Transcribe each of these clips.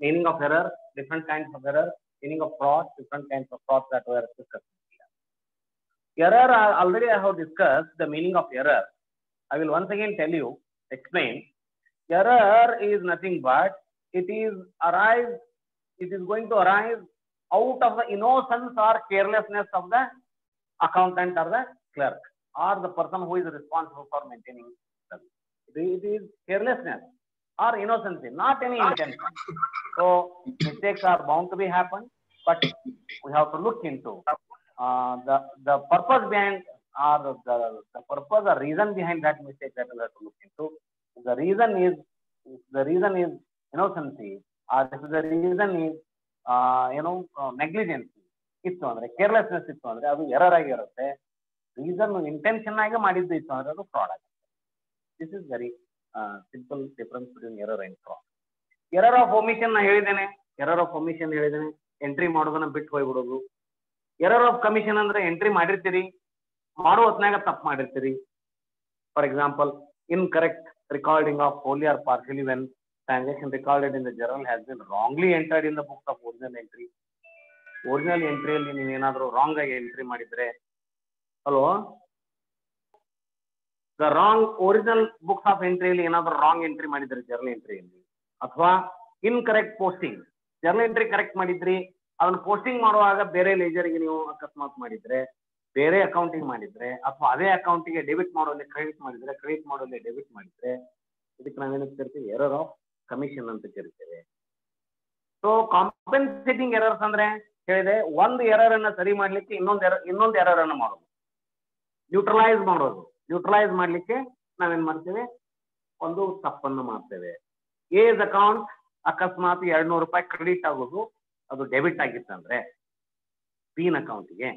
meaning of error, different kinds of error, meaning of fraud, different kinds of fraud that were discussed. Error, already I have discussed the meaning of error. I will once again tell you, explain. Error is nothing but it is going to arise out of the innocence or carelessness of the accountant or the clerk or the person who is responsible for maintaining service. It is carelessness or innocence, not any intention. So mistakes are bound to be happen, but we have to look into the purpose behind or the purpose or reason behind that mistake that we have to look into. The reason is innocency, or the reason is negligence ಇತ್ತು ಅಂದ್ರೆ, carelessness ಇತ್ತು ಅಂದ್ರೆ ಅದು error ಆಗಿರುತ್ತೆ. Reason intention ಆಗಿ ಮಾಡಿದ್ದು ಇತ್ತು ಅಂದ್ರೆ ಅದು ಫ್ರಾಡ್ ಆಗುತ್ತೆ. This is very simple difference between error and fraud. Error of omission ಹೇಳಿದ್ದೇನೆ, ಎಂಟ್ರಿ ಮಾಡೋದನ್ನ ಬಿಟ್ಟು ಹೋಗ್ಬಿಡೋದು. ಎರರ್ ಆಫ್ ಕಮಿಷನ್ ಅಂದ್ರೆ ಎಂಟ್ರಿ ಮಾಡಿರ್ತೀರಿ, ಮಾಡೋ ಹೊತ್ನಾಗ ತಪ್ಪು ಮಾಡಿರ್ತೀರಿ. For example, incorrect recording of wholly or partially when transaction recorded in the journal has been wrongly entered in the books of original entry. Original entry ಅಲ್ಲಿ ನೀವು ಏನಾದರೂ ರಾಂಗ್ ಆಗಿ ಎಂಟ್ರಿ ಮಾಡಿದ್ರೆ, hello, the wrong original books of ಎಂಟ್ರಿಯಲ್ಲಿ ಏನಾದರೂ wrong entry ಮಾಡಿದ್ರೆ journal ಎಂಟ್ರಿಯಲ್ಲಿ, ಅಥವಾ incorrect posting, journal entry correct ಮಾಡಿದ್ರಿ, ಅದನ್ನ ಪೋಸ್ಟಿಂಗ್ ಮಾಡುವಾಗ ಬೇರೆ ಲೇಜರ್ಗೆ ನೀವು ಅಕಸ್ಮಾತ್ ಮಾಡಿದ್ರೆ, ಬೇರೆ ಅಕೌಂಟಿಂಗ್ ಮಾಡಿದ್ರೆ, ಅಥವಾ ಅದೇ ಅಕೌಂಟಿಗೆ ಡೆಬಿಟ್ ಮಾಡೋಲ್ಲಿ ಕ್ರೆಡಿಟ್ ಮಾಡಿದ್ರೆ, ಕ್ರೆಡಿಟ್ ಮಾಡೋಲ್ಲಿ ಡೆಬಿಟ್ ಮಾಡಿದ್ರೆ, ಇದಕ್ಕೆ ನಾವೇನಂತ ಕರಿತೀವಿ? ಎರರ್ ಆಫ್ ಕಮಿಷನ್ ಅಂತ ಕರಿತೇವೆ. ಸೊ ಕಾಂಪೆನ್ಸೇಟಿಂಗ್ ಎರರ್ಸ್ ಅಂದ್ರೆ ಹೇಳಿದೆ, ಒಂದು ಎರರ್ ಅನ್ನ ಸರಿ ಮಾಡ್ಲಿಕ್ಕೆ ಇನ್ನೊಂದು ಎರರ್ ಅನ್ನ ಮಾಡೋದು, ನ್ಯೂಟ್ರಲೈಸ್ ಮಾಡ್ಲಿಕ್ಕೆ ನಾವೇನ್ ಮಾಡ್ತೇವೆ? ಒಂದು ತಪ್ಪನ್ನು ಮಾಡ್ತೇವೆ. ಏಜ್ ಅಕೌಂಟ್ ಅಕಸ್ಮಾತ್ 200 ರೂಪಾಯಿ ಕ್ರೆಡಿಟ್ ಆಗೋದು ಅದು ಡೆಬಿಟ್ ಆಗಿತ್ತಂದ್ರೆ ಬೀನ್ ಅಕೌಂಟಿಗೆ,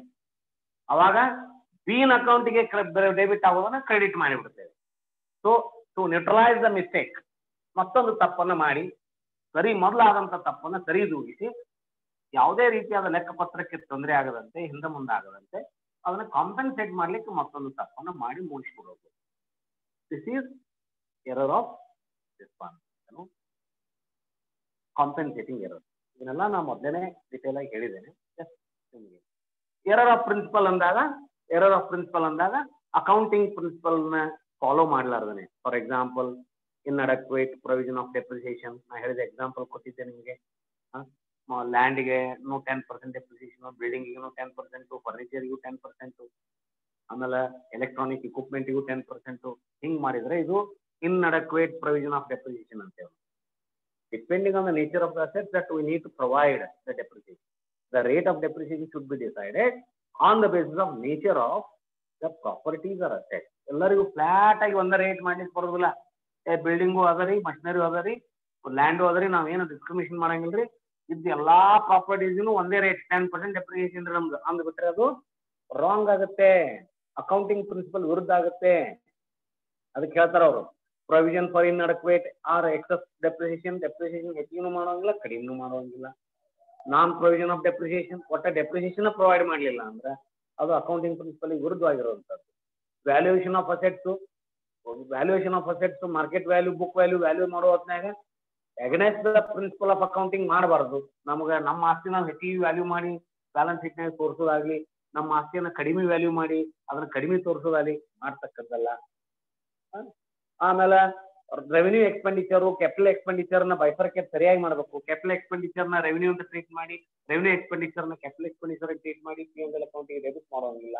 ಅವಾಗ ಬೀನ್ ಅಕೌಂಟಿಗೆ ಡೆಬಿಟ್ ಆಗೋದನ್ನ ಕ್ರೆಡಿಟ್ ಮಾಡಿಬಿಡ್ತೇವೆ. So to neutralise the mistake, ಮತ್ತೊಂದು ತಪ್ಪನ್ನು ಮಾಡಿ ಮೊದಲಾದಂತ ತಪ್ಪನ್ನು ಸರಿದೂಗಿಸಿ ಯಾವುದೇ ರೀತಿಯಾದ ಲೆಕ್ಕಪತ್ರಕ್ಕೆ ತೊಂದರೆ ಆಗದಂತೆ, ಹಿಂದೆ ಮುಂದೆ ಆಗದಂತೆ ಅದನ್ನ ಕಾಂಪೆನ್ಸೇಟ್ ಮಾಡ್ಲಿಕ್ಕೆ ಮತ್ತೊಂದು ತಪ್ಪನ್ನು ಮಾಡಿ ಮುಗಿಸ್ಕೊಡೋದು. This is error of compensating error. ಇದನ್ನೆಲ್ಲ ನಾನು ಮೊದಲೇ ಡಿಟೇಲ್ ಆಗಿ ಹೇಳಿದ್ದೇನೆ. ಎರರ್ ಆಫ್ ಪ್ರಿನ್ಸಿಪಲ್ ಅಂದಾಗ ಅಕೌಂಟಿಂಗ್ ಪ್ರಿನ್ಸಿಪಲ್ ನ ಫಾಲೋ ಮಾಡಲಾರ್ದನೆ, for example inadequate provision of depreciation, ನಾ ಹೇಳಿದ ಎಕ್ಸಾಂಪಲ್ ಕೊಟ್ಟಿದ್ದೆ ನಿಮಗೆ. ಲ್ಯಾಂಡ್ಗೆ 10% ಡೆಪ್ರಿಸಿಯೇಷನ್, ಬಿಲ್ಡಿಂಗಿಗೂ 10%, ಫರ್ನಿಚರ್ಗೂ 10%, ಆಮೇಲೆ ಎಲೆಕ್ಟ್ರಾನಿಕ್ ಇಕ್ವಿಪ್ಮೆಂಟ್ಗೂ 10%. ಹಿಂಗ್ ಮಾಡಿದ್ರೆ ಇದು ಇನ್ಅಡೆಕ್ವೇಟ್ ಪ್ರೊವಿಷನ್ ಆಫ್ ಡೆಪ್ರಿಸಿಯೇಷನ್ ಅಂತೇವೆ. Depending on the nature of the asset that we need to provide the depreciation. The rate of depreciation should be decided on the basis of nature of the properties or assets. ಎಲ್ಲರಿಗೂ flat ಆಗಿ ಒಂದೇ rate ಮಾಡ್ಲಿಕ್ಕೆ ಬರೋದಿಲ್ಲ. Building ಅದರಿ, machinery ಅದರಿ, land ಅದರಿ, ನಾವೇನು discrimination ಮಾಡಂಗಿಲ್ರಿ. ಇದು ಎಲ್ಲಾ ಪ್ರಾಪರ್ಟೀಸ್ನು ಒಂದೇ ರೇಟ್ 10% ಡೆಪ್ರಿಸಿಯೇಷನ್ ನಮ್ದು ಅಂದ್ಬಿಟ್ರೆ ಅದು ರಾಂಗ್ ಆಗುತ್ತೆ, ಅಕೌಂಟಿಂಗ್ ಪ್ರಿನ್ಸಿಪಲ್ ವಿರುದ್ಧ ಆಗುತ್ತೆ. ಅದಕ್ಕೆ ಹೇಳ್ತಾರ ಅವರು, provision for inadequate or excess depreciation ಹೆಚ್ಚಿಗೂ ಮಾಡೋಂಗಿಲ್ಲ, ಕಡಿಮೆನೂ ಮಾಡೋಂಗಿಲ್ಲ. ನಾನ್ ಪ್ರೊವಿಷನ್ ಆಫ್ ಡೆಪ್ರಿಸಿಯೇಷನ್, ಒಟ್ಟ ಡೆಪ್ರಿಸಿಯೇಷನ್ ಪ್ರೊವೈಡ್ ಮಾಡಲಿಲ್ಲ ಅಂದ್ರೆ ಅದು ಅಕೌಂಟಿಂಗ್ ಪ್ರಿನ್ಸಿಪಲ್ ವಿರುದ್ಧವಾಗಿರುವಂತದ್ದು. Valuation of assets market value, book value ಮಾಡೋ ಹೊತ್ನಾಗ against the principle of accounting ಮಾಡಬಾರ್ದು. ನಮ್ಗೆ ನಮ್ಮ ಆಸ್ತಿ ನಾವು ಹೆಚ್ಚಿಗೆ ವ್ಯಾಲ್ಯೂ ಮಾಡಿ ಬ್ಯಾಲೆನ್ಸ್ ಶೀಟ್ನಾಗ ತೋರಿಸೋದಾಗ್ಲಿ, ನಮ್ಮ ಆಸ್ತಿಯನ್ನ ಕಡಿಮೆ ವ್ಯಾಲ್ಯೂ ಮಾಡಿ ಅದನ್ನ ಕಡಿಮೆ ತೋರಿಸೋದಾಗ್ಲಿ ಮಾಡ್ತಕ್ಕದ್ದಲ್ಲ. ಆಮೇಲೆ ರೆವಿನ್ಯೂ ಎಕ್ಸ್ಪೆಂಡಿಚರ್, ಕ್ಯಾಪಿಟಲ್ ಎಕ್ಸ್ಪೆಂಡಿಚರ್ ನ ಬೈಫರ್ಕೇಟ್ ಸರಿಯಾಗಿ ಮಾಡಬೇಕು. ಕ್ಯಾಪಿಟಲ್ ಎಕ್ಸ್ಪೆಂಡಿಚರ್ ನ ರೆವಿನ್ಯೂ ಅಂತ ಟ್ರೀಟ್ ಮಾಡಿ, ರೆವಿನ್ಯೂ ಎಕ್ಸ್ಪೆಂಡಿಚರ್ ನ ಕ್ಯಾಪಿಟಲ್ ಎಕ್ಸ್ಪೆಂಡಿಚರ್ ಟ್ರೀಟ್ ಮಾಡಿ P&L ಅಕೌಂಟಿಗೆ ಡೆಬಿಟ್ ಮಾಡೋಂಗಿಲ್ಲ.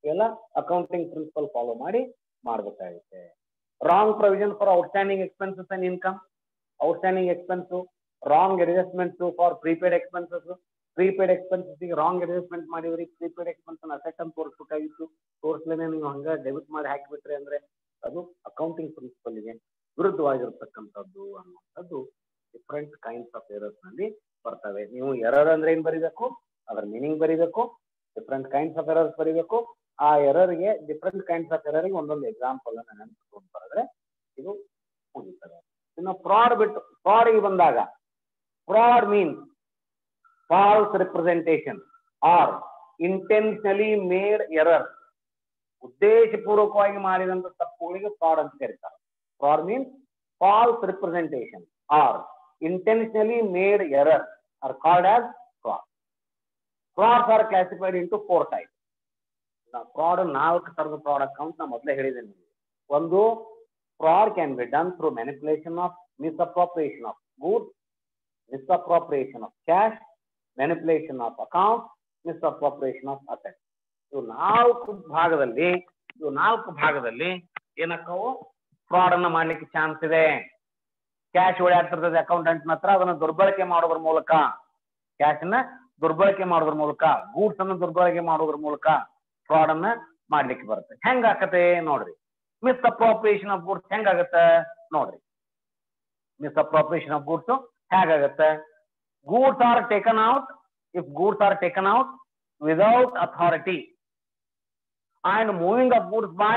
ಇವೆಲ್ಲ ಅಕೌಂಟಿಂಗ್ ಪ್ರಿನ್ಸಿಪಲ್ ಫಾಲೋ ಮಾಡಿ ಮಾಡಬೇಕಾಗುತ್ತೆ. Wrong provision for outstanding expenses and income, outstanding expense, wrong adjustment for prepaid expenses wrong adjustment ಮಾಡಿದ್ರಿ, ಪ್ರೀಪೇಡ್ ಎಕ್ಸ್ಪೆನ್ಸ್ ಅಸೆಟ್ ಅಂತ ತೋರಿಸ್ಬೇಕಾಗಿತ್ತು, ತೋರಿಸ್ಲೇನೆ ನೀವು ಹಂಗ ಡೆಬಿಟ್ ಮಾಡಿ ಹಾಕಿಬಿಟ್ರಿ ಅಂದ್ರೆ ಅದು ಅಕೌಂಟಿಂಗ್ ಪ್ರಿನ್ಸಿಪಲ್ಗೆ ವಿರುದ್ಧವಾಗಿರ್ತಕ್ಕಂಥದ್ದು ಅನ್ನುವಂಥದ್ದು ಡಿಫ್ರೆಂಟ್ ಕೈಂಡ್ಸ್ ಆಫ್ ಎರರ್ಸ್ ನಲ್ಲಿ ಬರ್ತವೆ. ನೀವು ಎರರ್ ಅಂದ್ರೆ ಏನ್ ಬರೀಬೇಕು, ಅದರ ಮೀನಿಂಗ್ ಬರೀಬೇಕು, ಡಿಫ್ರೆಂಟ್ ಕೈಂಡ್ಸ್ ಆಫ್ ಎರರ್ಸ್ ಬರೀಬೇಕು. ಆ ಎರರ್ಗೆ ಡಿಫ್ರೆಂಟ್ ಕೈಂಡ್ಸ್ ಆಫ್ ಎರರ್ಗೆ ಒಂದೊಂದು ಎಕ್ಸಾಂಪಲ್ ಅನ್ನ ನೆನಪಿಸ್ಕೊಂಡು ಬರೆದ್ರೆ ಇದು ಮುಗಿತದೆ. ಇನ್ನು ಫ್ರಾಡ್ಗೆ ಬಂದಾಗ, fraud means false representation or intentionally made error. ಉದ್ದೇಶಪೂರ್ವಕವಾಗಿ ಮಾಡಿದಂತ ತಪ್ಪುಗಳಿಗೆ ಫ್ರಾಡ್ ಅಂತ ಕರೀತಾರೆ. Fraud means false representation or intentionally made errors are called as fraud. Frauds are classified into 4 types. Fraud 4 ತರದ fraud account ನಾ ಮೊದಲೇ ಹೇಳಿದ್ದೇನೆ. ಒಂದು, fraud can be done through manipulation of misappropriation of goods, misappropriation of cash, manipulation of accounts, misappropriation of assets. ಇವು 4 ಭಾಗದಲ್ಲಿ ಏನಕ್ಕವು fraud ಅನ್ನ ಮಾಡ್ಲಿಕ್ಕೆ chance ಇದೆ. ಕ್ಯಾಶ್ ಓಡಾಡ್ತಿರ್ತದೆ ಅಕೌಂಟೆಂಟ್ ಹತ್ರ, ಅದನ್ನ ದುರ್ಬಳಕೆ ಮಾಡೋದ್ರ ಮೂಲಕ, ಕ್ಯಾಶ್ ಅನ್ನ ದುರ್ಬಳಕೆ ಮಾಡೋದ್ರ ಮೂಲಕ, ಗೂಡ್ಸ್ ಅನ್ನ ದುರ್ಬಳಕೆ ಮಾಡೋದ್ರ ಮೂಲಕ ಫ್ರಾಡ್ ಅನ್ನ ಮಾಡ್ಲಿಕ್ಕೆ ಬರುತ್ತೆ. ಹೆಂಗ ಆಕತೆ ನೋಡ್ರಿ. ಮಿಸ್ಅಪ್ರೋಪ್ರಿಯೇಷನ್ ಆಫ್ ಗೂಡ್ಸ್ ಹೆಂಗಾಗತ್ತೆ ನೋಡ್ರಿ. ಮಿಸ್ಅಪ್ರೋಪ್ರಿಯೇಷನ್ ಆಫ್ ಗೂಡ್ಸ್ ಹೇಗಾಗತ್ತೆ? Goods are taken out, if goods are taken out without authority and moving of goods by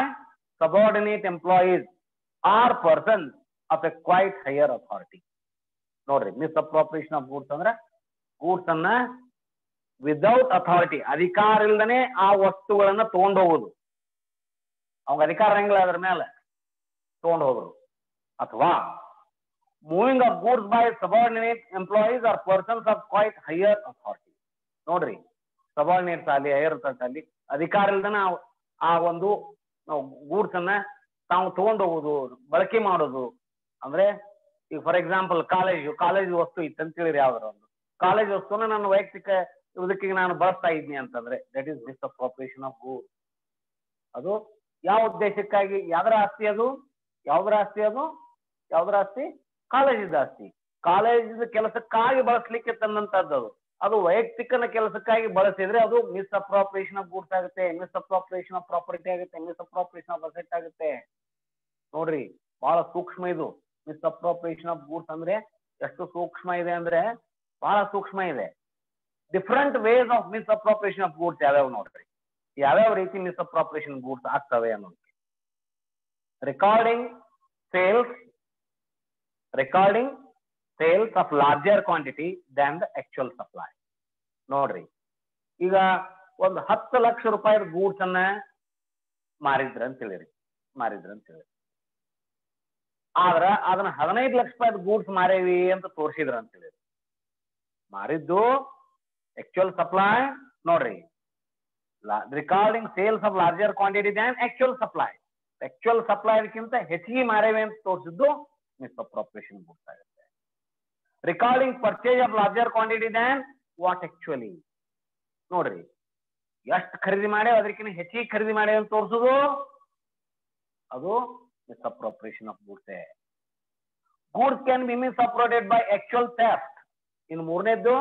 subordinate employees or persons of a quite higher authority. ನೋಡ್ರಿ, misappropriation of goods ಅಂದ್ರೆ goods ಅನ್ನ without authority, ಅಧಿಕಾರ ಇಲ್ದನೆ ಆ ವಸ್ತುಗಳನ್ನ ತಗೊಂಡು ಹೋಗುದು. ಅವಾಗ ಅಧಿಕಾರ ಇರಂಗಿಲ್ಲ ಅದ್ರ ಮೇಲೆ ತಗೊಂಡು ಹೋಗುದು. ಅಥವಾ moving of goods by subordinate employees or persons of quite higher authority. ನೋಡ್ರಿ, ಸಬಾರ್ಡಿನೇಟ್ಸ್ ಅಲ್ಲಿ, ಹೈಯರ್ ಅಥಾರಿಟಿ ಅಲ್ಲಿ ಅಧಿಕಾರ ಇಲ್ದನೆ ಆ ಒಂದು ಗೂಡ್ಸ್ ಅನ್ನ ತಾವು ತಗೊಂಡು ಹೋಗುದು, ಬಳಕೆ ಮಾಡೋದು. ಅಂದ್ರೆ ಈಗ ಫಾರ್ ಎಕ್ಸಾಂಪಲ್ ಕಾಲೇಜ್ ವಸ್ತು ಇತ್ತಂತ ಹೇಳಿರಿ, ಯಾವ್ದಾರ ಒಂದು ಕಾಲೇಜ್ ವಸ್ತುನ ನನ್ನ ವೈಯಕ್ತಿಕ ಇದಕ್ಕೆ ನಾನು ಬಳಸ್ತಾ ಇದ್ನಿ ಅಂತಂದ್ರೆ that is misappropriation of goods. ಅದು ಯಾವ ಉದ್ದೇಶಕ್ಕಾಗಿ, ಯಾವ್ದ್ರ ಆಸ್ತಿ ಅದು? ಯಾವ್ದ್ರ ಆಸ್ತಿ? ಕಾಲೇಜಿದ ಆಸ್ತಿ. ಕಾಲೇಜಿನ ಕೆಲಸಕ್ಕಾಗಿ ಬಳಸಲಿಕ್ಕೆ ತಂದಂತದ್ದು ಅದು ವೈಯಕ್ತಿಕನ ಕೆಲಸಕ್ಕಾಗಿ ಬಳಸಿದ್ರೆ ಅದು ಮಿಸ್ಅಪ್ರೋಪ್ರಿಯೇಷನ್ ಆಫ್ ಗೂಡ್ಸ್ ಆಗುತ್ತೆ, ಮಿಸ್ಅಪ್ರೋಪ್ರಿಯೇಷನ್ ಆಫ್ ಪ್ರಾಪರ್ಟಿ ಆಗುತ್ತೆ, ಮಿಸ್ಅಪ್ರೋಪ್ರಿಯೇಷನ್ ಆಫ್ ಅಸೆಟ್ ಆಗುತ್ತೆ. ನೋಡ್ರಿ, ಬಹಳ ಸೂಕ್ಷ್ಮ ಇದು. ಮಿಸ್ಅಪ್ರೋಪ್ರಿಯೇಷನ್ ಆಫ್ ಗೂಡ್ಸ್ ಅಂದ್ರೆ ಎಷ್ಟು ಸೂಕ್ಷ್ಮ ಇದೆ ಅಂದ್ರೆ ಬಹಳ ಸೂಕ್ಷ್ಮ ಇದೆ. Different ways of misappropriation of goods ಯಾವ್ಯಾವ ನೋಡ್ರಿ, ಯಾವ್ಯಾವ ರೀತಿ ಮಿಸ್ಅಪ್ರೋಪ್ರಿಯೇಷನ್ ಗೂಡ್ಸ್ ಆಗ್ತವೆ ಅನ್ನೋದಕ್ಕೆ. Recording sales of larger quantity than the actual supply. ನೋಡ್ರಿ, ಈಗ ಒಂದು 10 ಲಕ್ಷ ರೂಪಾಯಿ ಗೂಡ್ಸ್ ಅನ್ನ ಮಾರಿದ್ರ ಅಂತ ಹೇಳಿರಿ, ಆದ್ರ ಅದನ್ನ 15 ಲಕ್ಷ ರೂಪಾಯಿ ಗೂಡ್ಸ್ ಮಾರೇವಿ ಅಂತ ತೋರಿಸಿದ್ರ ಅಂತ ಹೇಳಿರಿ. ಮಾರಿದ್ದು ಆಕ್ಚುಯಲ್ ಸಪ್ಲೈ. ನೋಡ್ರಿ, recording sales of larger quantity than actual supply. Actual supply ಅದಕ್ಕಿಂತ ಹೆಚ್ಚಿಗೆ ಮಾರೇವಿ ಅಂತ ತೋರಿಸಿದ್ದು ಮಿಸ್ಅಪ್ರೋಪ್ರಿಯೇಷನ್ ಗೂಡ್ಸ್ ಆಗುತ್ತೆ. Recording purchase of larger quantity than what actually. ನೋಡ್ರಿ, ಎಷ್ಟು ಖರೀದಿ ಮಾಡ್ಯಾವ ಅದಕ್ಕಿಂತ ಹೆಚ್ಚಿಗೆ ಖರೀದಿ ಮಾಡ್ಯಾವ ಅಂತ ತೋರಿಸುದು ಅದು misappropriation of goods. Goods can be misappropriated by actual theft. ಇನ್ನು ಮೂರನೇದ್ದು,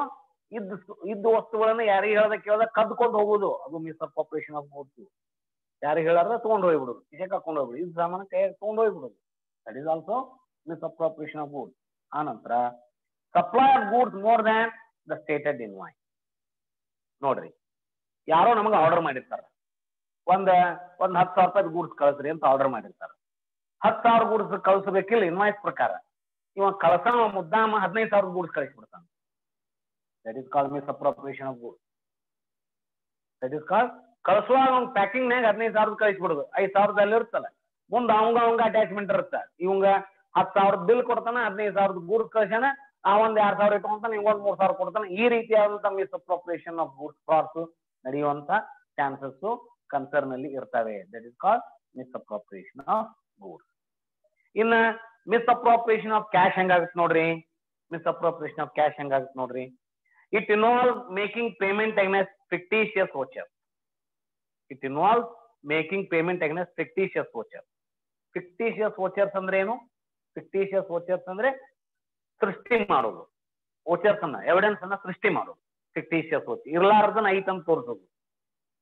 ಇದ್ದು ವಸ್ತುಗಳನ್ನ ಯಾರಿಗೆ ಹೇಳದ ಕೇಳದ ಕದ್ಕೊಂಡು ಹೋಗುದು, ಅದು ಮಿಸ್ಅಪ್ರೋಪ್ರಿಯೇಷನ್ ಆಫ್ ಗೂಡ್ಸ್. ಯಾರಿಗೆ ಹೇಳಾರ ತಗೊಂಡು ಹೋಗ್ಬಿಡುದು, ಕಿಶೆಗೆ ಹಾಕೊಂಡು ಹೋಗ್ಬಿಡುದು, ಇದು ಸಾಮಾನು ಕೈಯಾಗ ತಗೊಂಡು ಹೋಗ್ಬಿಡುದು, that is also misappropriation of goods. ಆ ನಂತರ supply of goods more than the stated invoice. ನೋಡ್ರಿ, ಯಾರೋ ನಮಗೆ ಆರ್ಡರ್ ಮಾಡಿರ್ತಾರ, ಒಂದ್ 10,000 ರೂಪಾಯಿ ಗೂಡ್ಸ್ ಕಳಿಸ್ರಿ ಅಂತ ಆರ್ಡರ್ ಮಾಡಿರ್ತಾರ. 10,000 ಗೂಡ್ಸ್ ಕಳಿಸಬೇಕಿಲ್ಲ ಇನ್ವಾಯ್ಸ್ ಪ್ರಕಾರ. ಇವಾಗ ಕಳ್ಸೋ ಮುದ್ದಾಮ 15,000 ಗೂಡ್ಸ್ ಕಳಿಸ್ಬಿಡ್ತಾನೆ. That is called misappropriation of goods. That is called ಕಳಿಸುವಾಗ ಅವ್ನ ಪ್ಯಾಕಿಂಗ್ ನಾಗ 15,000 ಕಳಿಸ್ಬಿಡುದು, 5,000 ಅಲ್ಲಿ ಇರ್ತಲ್ಲ, ಮುಂದೆ ಅವಂಗ ಅಟ್ಯಾಚ್ಮೆಂಟ್ ಇರುತ್ತೆ. ಇವಂಗ 10,000 ಬಿಲ್ ಕೊಡ್ತಾನ, 15,000 ಗೂಡ್ಸ್ ಕಳ್ಸಾನ, ಆ 2,000 ಇಟ್ಕೊಂತಾನೆ, ಇವಾಗ 3,000 ಕೊಡ್ತಾನೆ. ಈ ರೀತಿಯಾದಂತಹ ಮಿಸ್ಅಪ್ರೋಪ್ರಿಯೇಷನ್ ಆಫ್ ಗೂಡ್ಸ್ ಫ್ರಾಡ್ಸ್ ನಡೆಯುವಂತ ಚಾನ್ಸಸ್ ಕನ್ಸರ್ನ್ ಅಲ್ಲಿ ಇರ್ತವೆ. That is called misappropriation of goods. ಇನ್ನ ಮಿಸ್ಅಪ್ರೋಪ್ರಿಯೇಷನ್ ಆಫ್ ಕ್ಯಾಶ್ ಹೆಂಗಾಗುತ್ತೆ ನೋಡ್ರಿ. ಮಿಸ್ಅಪ್ರೋಪ್ರಿಯೇಷನ್ ಆಫ್ ಕ್ಯಾಶ್ ಹೆಂಗಾಗುತ್ತೆ ನೋಡ್ರಿ. It involves making payment against fictitious voucher. It involves making payment against fictitious voucher. Fictitious vouchers ಅಂದ್ರೆ ಏನು? ಫಿಕ್ಟಿಷಿಯಸ್ ವೋಚರ್ಸ್ ಅಂದ್ರೆ ಸೃಷ್ಟಿ ಮಾಡೋದು, ವೋಚರ್ಸ್ ಅನ್ನ, ಎವಿಡೆನ್ಸ್ ಅನ್ನ ಸೃಷ್ಟಿ ಮಾಡೋದು. ಫಿಕ್ಟಿಷಿಯಸ್ ವೋಚರ್ ಇರ್ಲಾರ್ದನ್ನ ಐತಂತ ತೋರಿಸೋದು.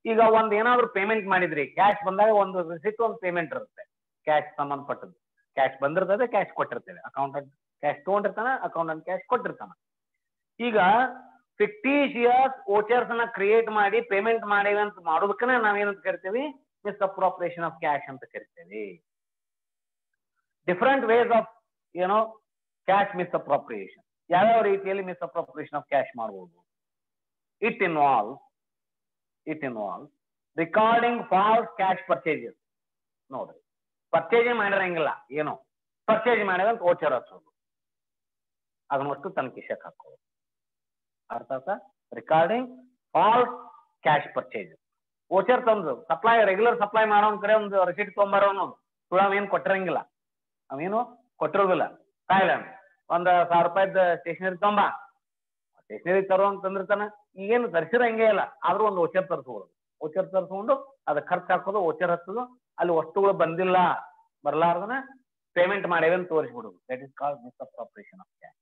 ಈಗ ಒಂದ್ ಏನಾದ್ರು ಪೇಮೆಂಟ್ ಮಾಡಿದ್ರಿ, ಕ್ಯಾಶ್ ಬಂದಾಗ ಒಂದು ರಿಸಿಟ್, ಒಂದು ಪೇಮೆಂಟ್ ಇರುತ್ತೆ ಕ್ಯಾಶ್ ಸಂಬಂಧಪಟ್ಟದ್ದು. ಕ್ಯಾಶ್ ಬಂದಿರ್ತದೆ, ಕ್ಯಾಶ್ ಕೊಟ್ಟಿರ್ತೇವೆ, ಅಕೌಂಟೆಂಟ್ ಕ್ಯಾಶ್ ತಗೊಂಡಿರ್ತಾನ, ಅಕೌಂಟೆಂಟ್ ಕ್ಯಾಶ್ ಕೊಟ್ಟಿರ್ತಾನ. ಈಗ ಫಿಕ್ಟಿಷಿಯಸ್ ವೋಚರ್ಸ್ ಅನ್ನ ಕ್ರಿಯೇಟ್ ಮಾಡಿ ಪೇಮೆಂಟ್ ಮಾಡಿವಿ ಅಂತ ಮಾಡೋದಕ್ಕನ್ನ ನಾವೇನಂತ ಕರಿತೀವಿ? ಮಿಸ್ಅಪ್ರೋಪ್ರಿಯೇಷನ್ ಆಫ್ ಕ್ಯಾಶ್ ಅಂತ ಕರಿತೇವೆ. Different ways of cash misappropriation. ಯಾವ್ಯಾವ ರೀತಿಯಲ್ಲಿ ಮಿಸ್ಅಪ್ರೋಪ್ರಿಯೇಷನ್ ಆಫ್ ಕ್ಯಾಶ್ ಮಾಡಬಹುದು? It involves recording false cash purchases. ನೋಡ್ರಿ, ಪರ್ಚೇಜ್ ಮಾಡಿರಂಗಿಲ್ಲ, ಏನೋ ಪರ್ಚೇಜ್ ಮಾಡಿದಂತ ವೋಚರ್ ಹಚ್ಚೋದು. ಅದನ್ನಷ್ಟು ತನ್ನ ಕಿಶಕ್ ಹಾಕೋದು. ಅರ್ಥ ಆಯ್ತಾ? Recording false cash purchase. Voucher ತಂದು ಸಪ್ಲೈ ರೆಗ್ಯುಲರ್ ಸಪ್ಲೈ ಮಾಡೋನ್ ಕಡೆ ಒಂದು ರಿಸಿಟ್ ತೊಗೊಂಬರೋ ಅನ್ನೋದು ಸುಳ್ಳು ಅವೇನು ಕೊಟ್ಟಿರಂಗಿಲ್ಲ, ಅವೇನು ಕೊಟ್ಟಿರೋದಿಲ್ಲ. ಕಾಯ್ಲಾನ್ ಒಂದು 1000 ರೂಪಾಯಿದ ಸ್ಟೇಷನರಿ ತೊಂಬ, ಸ್ಟೇಷನರಿ ತರೋ ಅಂತ ತಂದಿರ್ತಾನ, ಈಗೇನು ತರಿಸಿರಂಗೇ ಇಲ್ಲ, ಆದ್ರೂ ಒಂದು ವೋಚರ್ ತರಿಸ್ಬೋದು. ವೋಚರ್ ತರಿಸ್ಕೊಂಡು ಅದ ಖರ್ಚು ಹಾಕೋದು, ವೋಚರ್ ಹಚ್ಚೋದು, ಅಲ್ಲಿ ವಸ್ತುಗಳು ಬಂದಿಲ್ಲ ಬರ್ಲಾರ್ದನ ಪೇಮೆಂಟ್ ಮಾಡೇವೆ ಅಂತ ತೋರಿಸ್ಬಿಡುದು. That is called misappropriation of cash.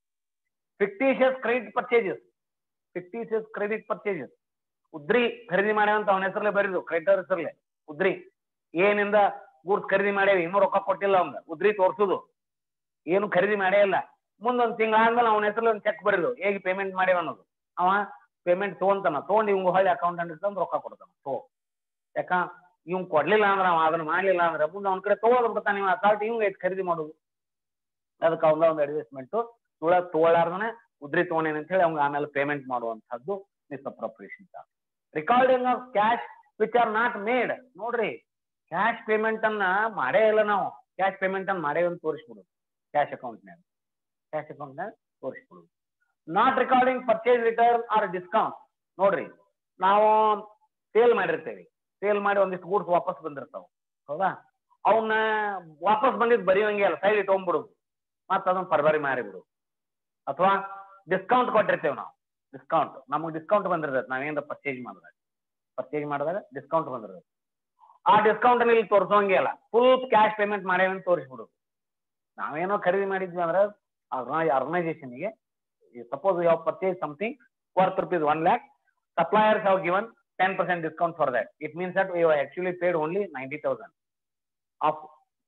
Fictitious credit purchases. Fictitious credit purchases, ಉದ್ರಿ ಖರೀದಿ ಮಾಡ್ಯಾವಂತ ಅವನ ಹೆಸರಲ್ಲೇ ಬರೀದು, ಕ್ರೆಡಿಟರ್ ಹೆಸರಲ್ಲೇ ಉದ್ರಿ. ಏನಿಂದ ಗೂಡ್ಸ್ ಖರೀದಿ ಮಾಡೇವಿ, ಇನ್ನೂ ರೊಕ್ಕ ಕೊಟ್ಟಿಲ್ಲ ಅವಂಗ, ಉದ್ರಿ ತೋರ್ಸುದು, ಏನು ಖರೀದಿ ಮಾಡೇ ಇಲ್ಲ. ಮುಂದೊಂದು ತಿಂಗಳ ಆದ್ಮೇಲೆ ಅವನ ಹೆಸರಲ್ಲಿ ಒಂದು ಚೆಕ್ ಬರೀದು, ಹೇಗೆ ಪೇಮೆಂಟ್ ಮಾಡ್ಯಾವ ಅನ್ನೋದು. ಅವ ಪೇಮೆಂಟ್ ತೊಗೊಂತಾನ, ತೊಗೊಂಡು ಇವಂಗ ಹೊಳ್ಳಿ ಅಕೌಂಟೆಂಟ್ ಇರ್ತಂದು ರೊಕ್ಕ ಕೊಡ್ತಾನ. ಯಾಕ ಇವ್ ಕೊಡ್ಲಿಲ್ಲ ಅಂದ್ರೆ, ಅವ ಅದನ್ನ ಮಾಡ್ಲಿಲ್ಲ ಅಂದ್ರೆ ಮುಂದೆ ಅವ್ನ ಕಡೆ ತಗೋದ್ ಬಿಡ್ತಾನೆ. ನೀವು ಅಥಾರಿಟಿ ಇವಂಗ ಐತಿ ಖರೀದಿ ಮಾಡುದು. ಅದಕ್ಕೆ ಅವಂಗ ಒಂದು ಅಡ್ಜಸ್ಟ್ಮೆಂಟ್ ತಗೊಳ್ಳಾರ್ದನೆ ಉದ್ರಿ ತಗೊಂಡೇನೆ ಅಂತ ಹೇಳಿ ಅವಂಗ ಆಮೇಲೆ ಪೇಮೆಂಟ್ ಮಾಡುವಂತಹದ್ದು misappropriation. Recording of cash which are not made. ನೋಡ್ರಿ, ಕ್ಯಾಶ್ ಪೇಮೆಂಟ್ ಅನ್ನ ಮಾಡೇ ಇಲ್ಲ ನಾವು, ಕ್ಯಾಶ್ ಪೇಮೆಂಟ್ ಅನ್ನ ಮಾಡೇವಿ ಅಂತ ತೋರಿಸ್ಬಿಡುದು ಕ್ಯಾಶ್ ಅಕೌಂಟ್ನಾಗ, ಕ್ಯಾಶ್ ಅಕೌಂಟ್ನಾಗ ತೋರಿಸ್ಬಿಡುದು. Not recording purchase return or discount. ನೋಡ್ರಿ, ನಾವು ಸೇಲ್ ಮಾಡಿರ್ತೇವೆ, ಸೇಲ್ ಮಾಡಿ ಒಂದಿಷ್ಟು ಗೂಡ್ಸ್ ವಾಪಸ್ ಬಂದಿರ್ತಾವ, ಹೌದಾ? ಅವನ್ನ ವಾಪಸ್ ಬಂದಿದ್ದು ಬರೆಯುವಂಗೆ ಅಲ್ಲ, ಸೈಡ್ ಇಟ್ಕೊಂಡ್ಬಿಡುದು, ಮತ್ತೆ ಅದನ್ನ ಪರ್ಬರಿ ಮಾರಿಬಿಡು. ಅಥವಾ ಡಿಸ್ಕೌಂಟ್ ಕೊಟ್ಟಿರ್ತೇವೆ ನಾವು, ಡಿಸ್ಕೌಂಟ್ ನಮಗೆ ಡಿಸ್ಕೌಂಟ್ ಬಂದಿರ್ತೈತೆ, ನಾವೇನಾರ ಪರ್ಚೇಸ್ ಮಾಡಿದಾಗ ಡಿಸ್ಕೌಂಟ್ ಬಂದಿರ್ತೈತೆ. ಆ ಡಿಸ್ಕೌಂಟ್ ಇಲ್ಲಿ ತೋರಿಸೋಂಗೆ ಅಲ್ಲ, ಫುಲ್ ಕ್ಯಾಶ್ ಪೇಮೆಂಟ್ ಮಾಡೇವೆ ಅಂತ ತೋರಿಸ್ಬಿಡುದು. ನಾವೇನೋ ಖರೀದಿ ಮಾಡಿದ್ವಿ ಅಂದ್ರೆ ಆರ್ಗನೈಸೇಷನ್ಗೆ, suppose you have purchase something worth ₹1 lakh, suppliers have given 10% discount for that. It means that we have actually paid only 90,000 of